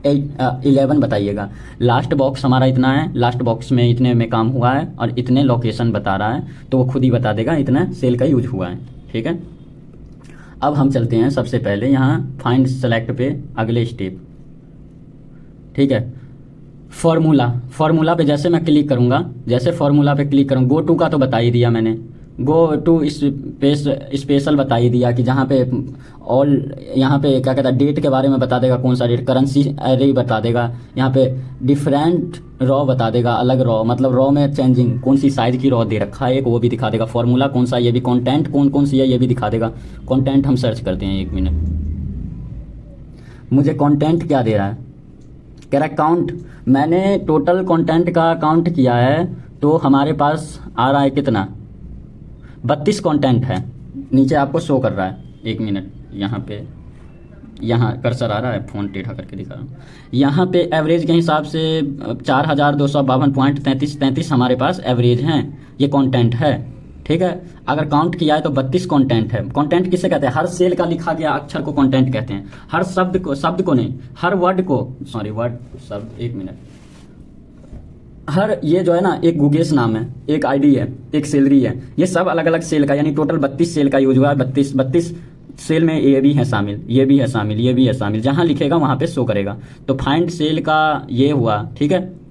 A: F11 बताइएगा। लास्ट बॉक्स हमारा इतना है, लास्ट बॉक्स में इतने में काम हुआ है और इतने लोकेशन बता रहा है, तो वो खुद ही बता देगा इतना सेल का यूज हुआ है। ठीक है, अब हम चलते हैं सबसे पहले यहाँ फाइंड सेलेक्ट पे, अगले स्टेप। ठीक है, फार्मूला पे जैसे मैं क्लिक करूँगा, जैसे फार्मूला पे क्लिक करूँ, गो टू का तो बता ही दिया मैंने, गो टू स्पेशल बता ही दिया कि जहाँ पे ऑल, यहाँ पे क्या कहता है, डेट के बारे में बता देगा, कौन सा डेट, करेंसी एरे बता देगा, यहाँ पे डिफरेंट रॉ बता देगा, अलग रॉ मतलब रॉ में चेंजिंग, कौन सी साइज की रॉ दे रखा है एक, वो भी दिखा देगा। फॉर्मूला कौन सा, ये भी, कंटेंट कौन सी है ये भी दिखा देगा। कंटेंट हम सर्च करते हैं, 1 मिनट, मुझे कंटेंट क्या दे रहा है, कह रहा है काउंट। मैंने टोटल कंटेंट का काउंट किया है, तो हमारे पास आ रहा है कितना, 32 कंटेंट है, नीचे आपको शो कर रहा है। 1 मिनट, यहाँ पे, यहाँ कर्सर आ रहा है, फ़ोन टेढ़ा करके दिखा रहा हूँ। यहाँ पे एवरेज के हिसाब से 4252.33 हमारे पास एवरेज हैं, ये कंटेंट है। ठीक है, अगर काउंट किया है तो 32 कंटेंट है। कंटेंट किसे कहते हैं, हर सेल का लिखा गया अक्षर को कंटेंट कहते हैं। हर शब्द को नहीं, हर वर्ड को, सॉरी वर्ड शब्द, 1 मिनट, हर ये जो है ना, एक गुगेश नाम है, एक आईडी है, एक सैलरी है, ये सब अलग अलग सेल का, यानी टोटल 32 सेल का यूज हुआ है। 32 सेल में ये भी है शामिल, ये भी है शामिल, ये भी है शामिल, जहाँ लिखेगा वहाँ पे शो करेगा। तो फाइंड सेल का ये हुआ। ठीक है,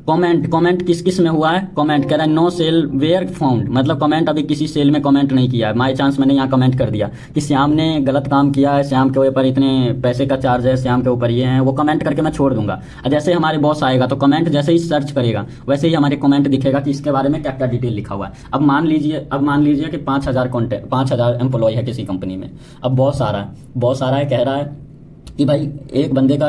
A: कमेंट किस किस में हुआ है, कमेंट कह रहा है नो सेल वेयर फाउंड, मतलब कमेंट अभी किसी सेल में कमेंट नहीं किया है। माय चांस मैंने यहाँ कमेंट कर दिया कि श्याम ने गलत काम किया है, श्याम के ऊपर इतने पैसे का चार्ज है, श्याम के ऊपर ये है, वो कमेंट करके मैं छोड़ दूंगा। जैसे हमारे बॉस आएगा तो कमेंट जैसे ही सर्च करेगा वैसे ही हमारे कमेंट दिखेगा कि इसके बारे में क्या क्या डिटेल लिखा हुआ है। अब मान लीजिए कि 5000 एम्प्लॉय है किसी कंपनी में। अब बॉस आ रहा है, कह रहा है कि भाई एक बंदे का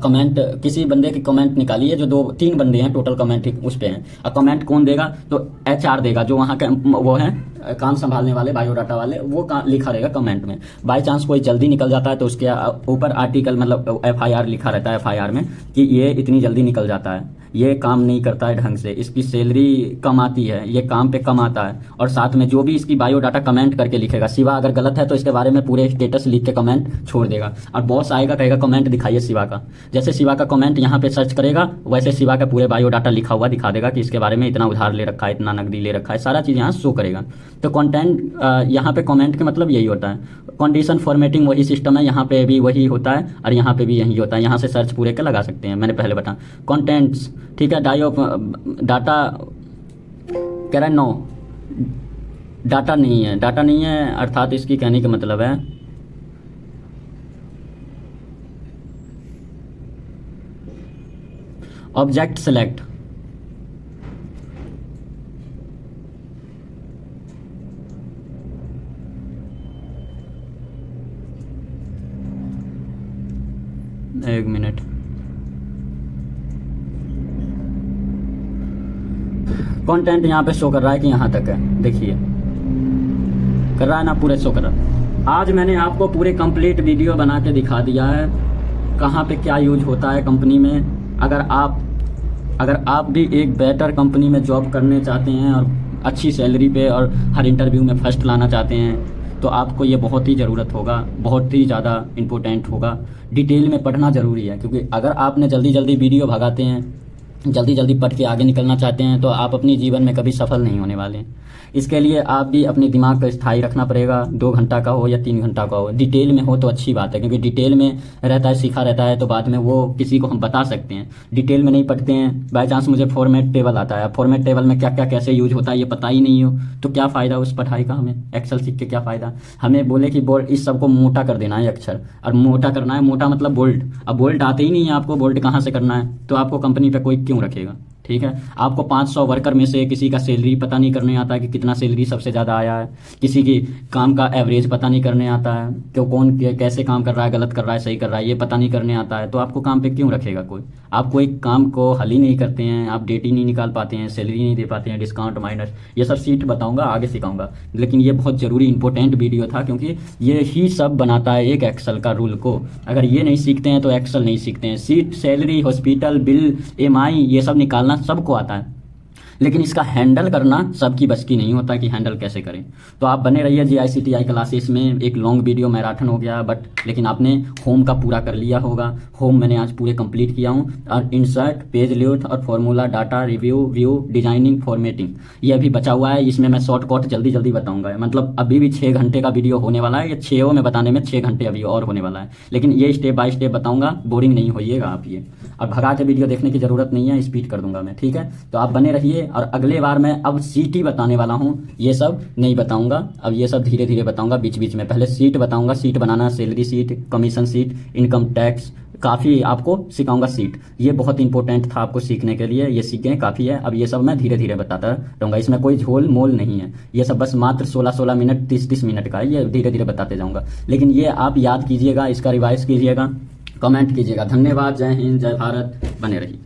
A: कमेंट, किसी बंदे की कमेंट निकालिए, जो 2-3 बंदे हैं टोटल कमेंट उस पे हैं। अब कमेंट कौन देगा, तो HR देगा, जो वहाँ के वो हैं काम संभालने वाले, बायोडाटा वाले, वो लिखा रहेगा कमेंट में। बाई चांस कोई जल्दी निकल जाता है तो उसके ऊपर आर्टिकल मतलब FIR लिखा रहता है, FIR में कि ये इतनी जल्दी निकल जाता है, ये काम नहीं करता है ढंग से, इसकी सैलरी कम आती है, ये काम पे कम आता है। और साथ में जो भी इसकी बायोडाटा कमेंट करके लिखेगा, शिवा अगर गलत है तो इसके बारे में पूरे स्टेटस लिख के कमेंट छोड़ देगा। और बॉस आएगा, कहेगा कमेंट दिखाइए शिवा का। जैसे शिवा का कमेंट यहाँ पे सर्च करेगा, वैसे शिवा का पूरे बायोडाटा लिखा हुआ दिखा देगा कि इसके बारे में इतना उधार ले रखा है, इतना नकदी ले रखा है, सारा चीज़ यहाँ शो करेगा। तो कंटेंट यहाँ पे कमेंट के मतलब यही होता है। कंडीशन फॉर्मेटिंग वही सिस्टम है, यहाँ पे भी वही होता है और यहाँ पे भी यही होता है। यहाँ से सर्च पूरे के लगा सकते हैं, मैंने पहले बताया। कंटेंट्स, ठीक है, डाटा कह रहा है नो, डाटा नहीं है, अर्थात इसकी कहने का मतलब है ऑब्जेक्ट सेलेक्ट, कंटेंट यहाँ पे शो कर रहा है कि यहाँ तक है, देखिए कर रहा है ना, पूरे शो कर रहा है। आज मैंने आपको पूरे कंप्लीट वीडियो बना के दिखा दिया है कहाँ पे क्या यूज होता है कंपनी में। अगर आप भी एक बेटर कंपनी में जॉब करने चाहते हैं और अच्छी सैलरी पे और हर इंटरव्यू में फर्स्ट लाना चाहते हैं तो आपको ये बहुत ही ज़रूरत होगा, बहुत ही ज़्यादा इम्पोर्टेंट होगा। डिटेल में पढ़ना ज़रूरी है, क्योंकि अगर आपने जल्दी जल्दी वीडियो भगाते हैं, जल्दी जल्दी पढ़ के आगे निकलना चाहते हैं तो आप अपनी जीवन में कभी सफल नहीं होने वाले। इसके लिए आप भी अपने दिमाग को स्थायी रखना पड़ेगा, 2 घंटा का हो या 3 घंटा का हो। डिटेल में हो तो अच्छी बात है, क्योंकि डिटेल में रहता है, सीखा रहता है, तो बाद में वो किसी को हम बता सकते हैं। डिटेल में नहीं पढ़ते हैं, बाई चांस मुझे फॉर्मेट टेबल आता है, फॉर्मेट टेबल में क्या क्या कैसे यूज होता है ये पता ही नहीं हो तो क्या फ़ायदा उस पढ़ाई का। हमें एक्सेल सीख के क्या फ़ायदा। हमें बोले कि बोल्ड, इस सबको मोटा कर देना है अक्षर, और मोटा करना है, मोटा मतलब बोल्ड। अब बोल्ड आते ही नहीं है आपको, बोल्ड कहाँ से करना है, तो आपको कंपनी पे कोई क्यों रखेगा। ठीक है, आपको 500 वर्कर में से किसी का सैलरी पता नहीं करने आता है कि कितना सैलरी सबसे ज़्यादा आया है, किसी की काम का एवरेज पता नहीं करने आता है, तो कौन कैसे काम कर रहा है, गलत कर रहा है, सही कर रहा है, ये पता नहीं करने आता है, तो आपको काम पे क्यों रखेगा कोई। आप कोई काम को हल ही नहीं करते हैं, आप डेट ही नहीं निकाल पाते हैं, सैलरी नहीं दे पाते हैं, डिस्काउंट माइनस, ये सब सीट बताऊँगा, आगे सिखाऊंगा। लेकिन ये बहुत ज़रूरी इंपॉर्टेंट वीडियो था, क्योंकि ये ही सब बनाता है एक एक्सेल का रूल को। अगर ये नहीं सीखते हैं तो एक्सेल नहीं सीखते हैं। Seat, salary, hospital bill, EMI, ये सब निकालना सबको आता है, लेकिन इसका हैंडल करना सबकी बस की नहीं होता कि हैंडल कैसे करें। तो आप बने रहिए GICTI क्लासेस में। एक लॉन्ग वीडियो मैराथन हो गया, बट लेकिन आपने होम का पूरा कर लिया होगा। होम मैंने आज पूरे कंप्लीट किया हूँ, और इंसर्ट, पेज लेआउट और formula, data, review, view, designing, formatting, ये अभी बचा हुआ है। इसमें मैं शॉर्टकट जल्दी जल्दी बताऊंगा। मतलब अभी भी 6 घंटे का वीडियो होने वाला है, ये 6 में बताने में 6 घंटे अभी और होने वाला है, लेकिन ये स्टेप बाय स्टेप बताऊंगा, बोरिंग नहीं होइएगा आप ये। और भगा के वीडियो देखने की ज़रूरत नहीं है, स्पीड कर दूंगा मैं, ठीक है। तो आप बने रहिए, और अगले बार मैं अब सीट ही बताने वाला हूँ, ये सब नहीं बताऊंगा। अब ये सब धीरे धीरे बताऊंगा बीच बीच में। पहले सीट बताऊंगा, सीट बनाना, salary sheet, commission sheet, income tax, काफ़ी आपको सिखाऊंगा सीट। ये बहुत इंपॉर्टेंट था आपको सीखने के लिए, ये सीखें, काफ़ी है। अब ये सब मैं धीरे धीरे बताता रहूँगा, इसमें कोई झोल मोल नहीं है। ये सब बस मात्र 16-16 मिनट, 30-30 मिनट का है, ये धीरे धीरे बताते जाऊँगा। लेकिन ये आप याद कीजिएगा, इसका रिवाइज कीजिएगा, कमेंट कीजिएगा। धन्यवाद, जय हिंद, जय भारत, बने रहिए।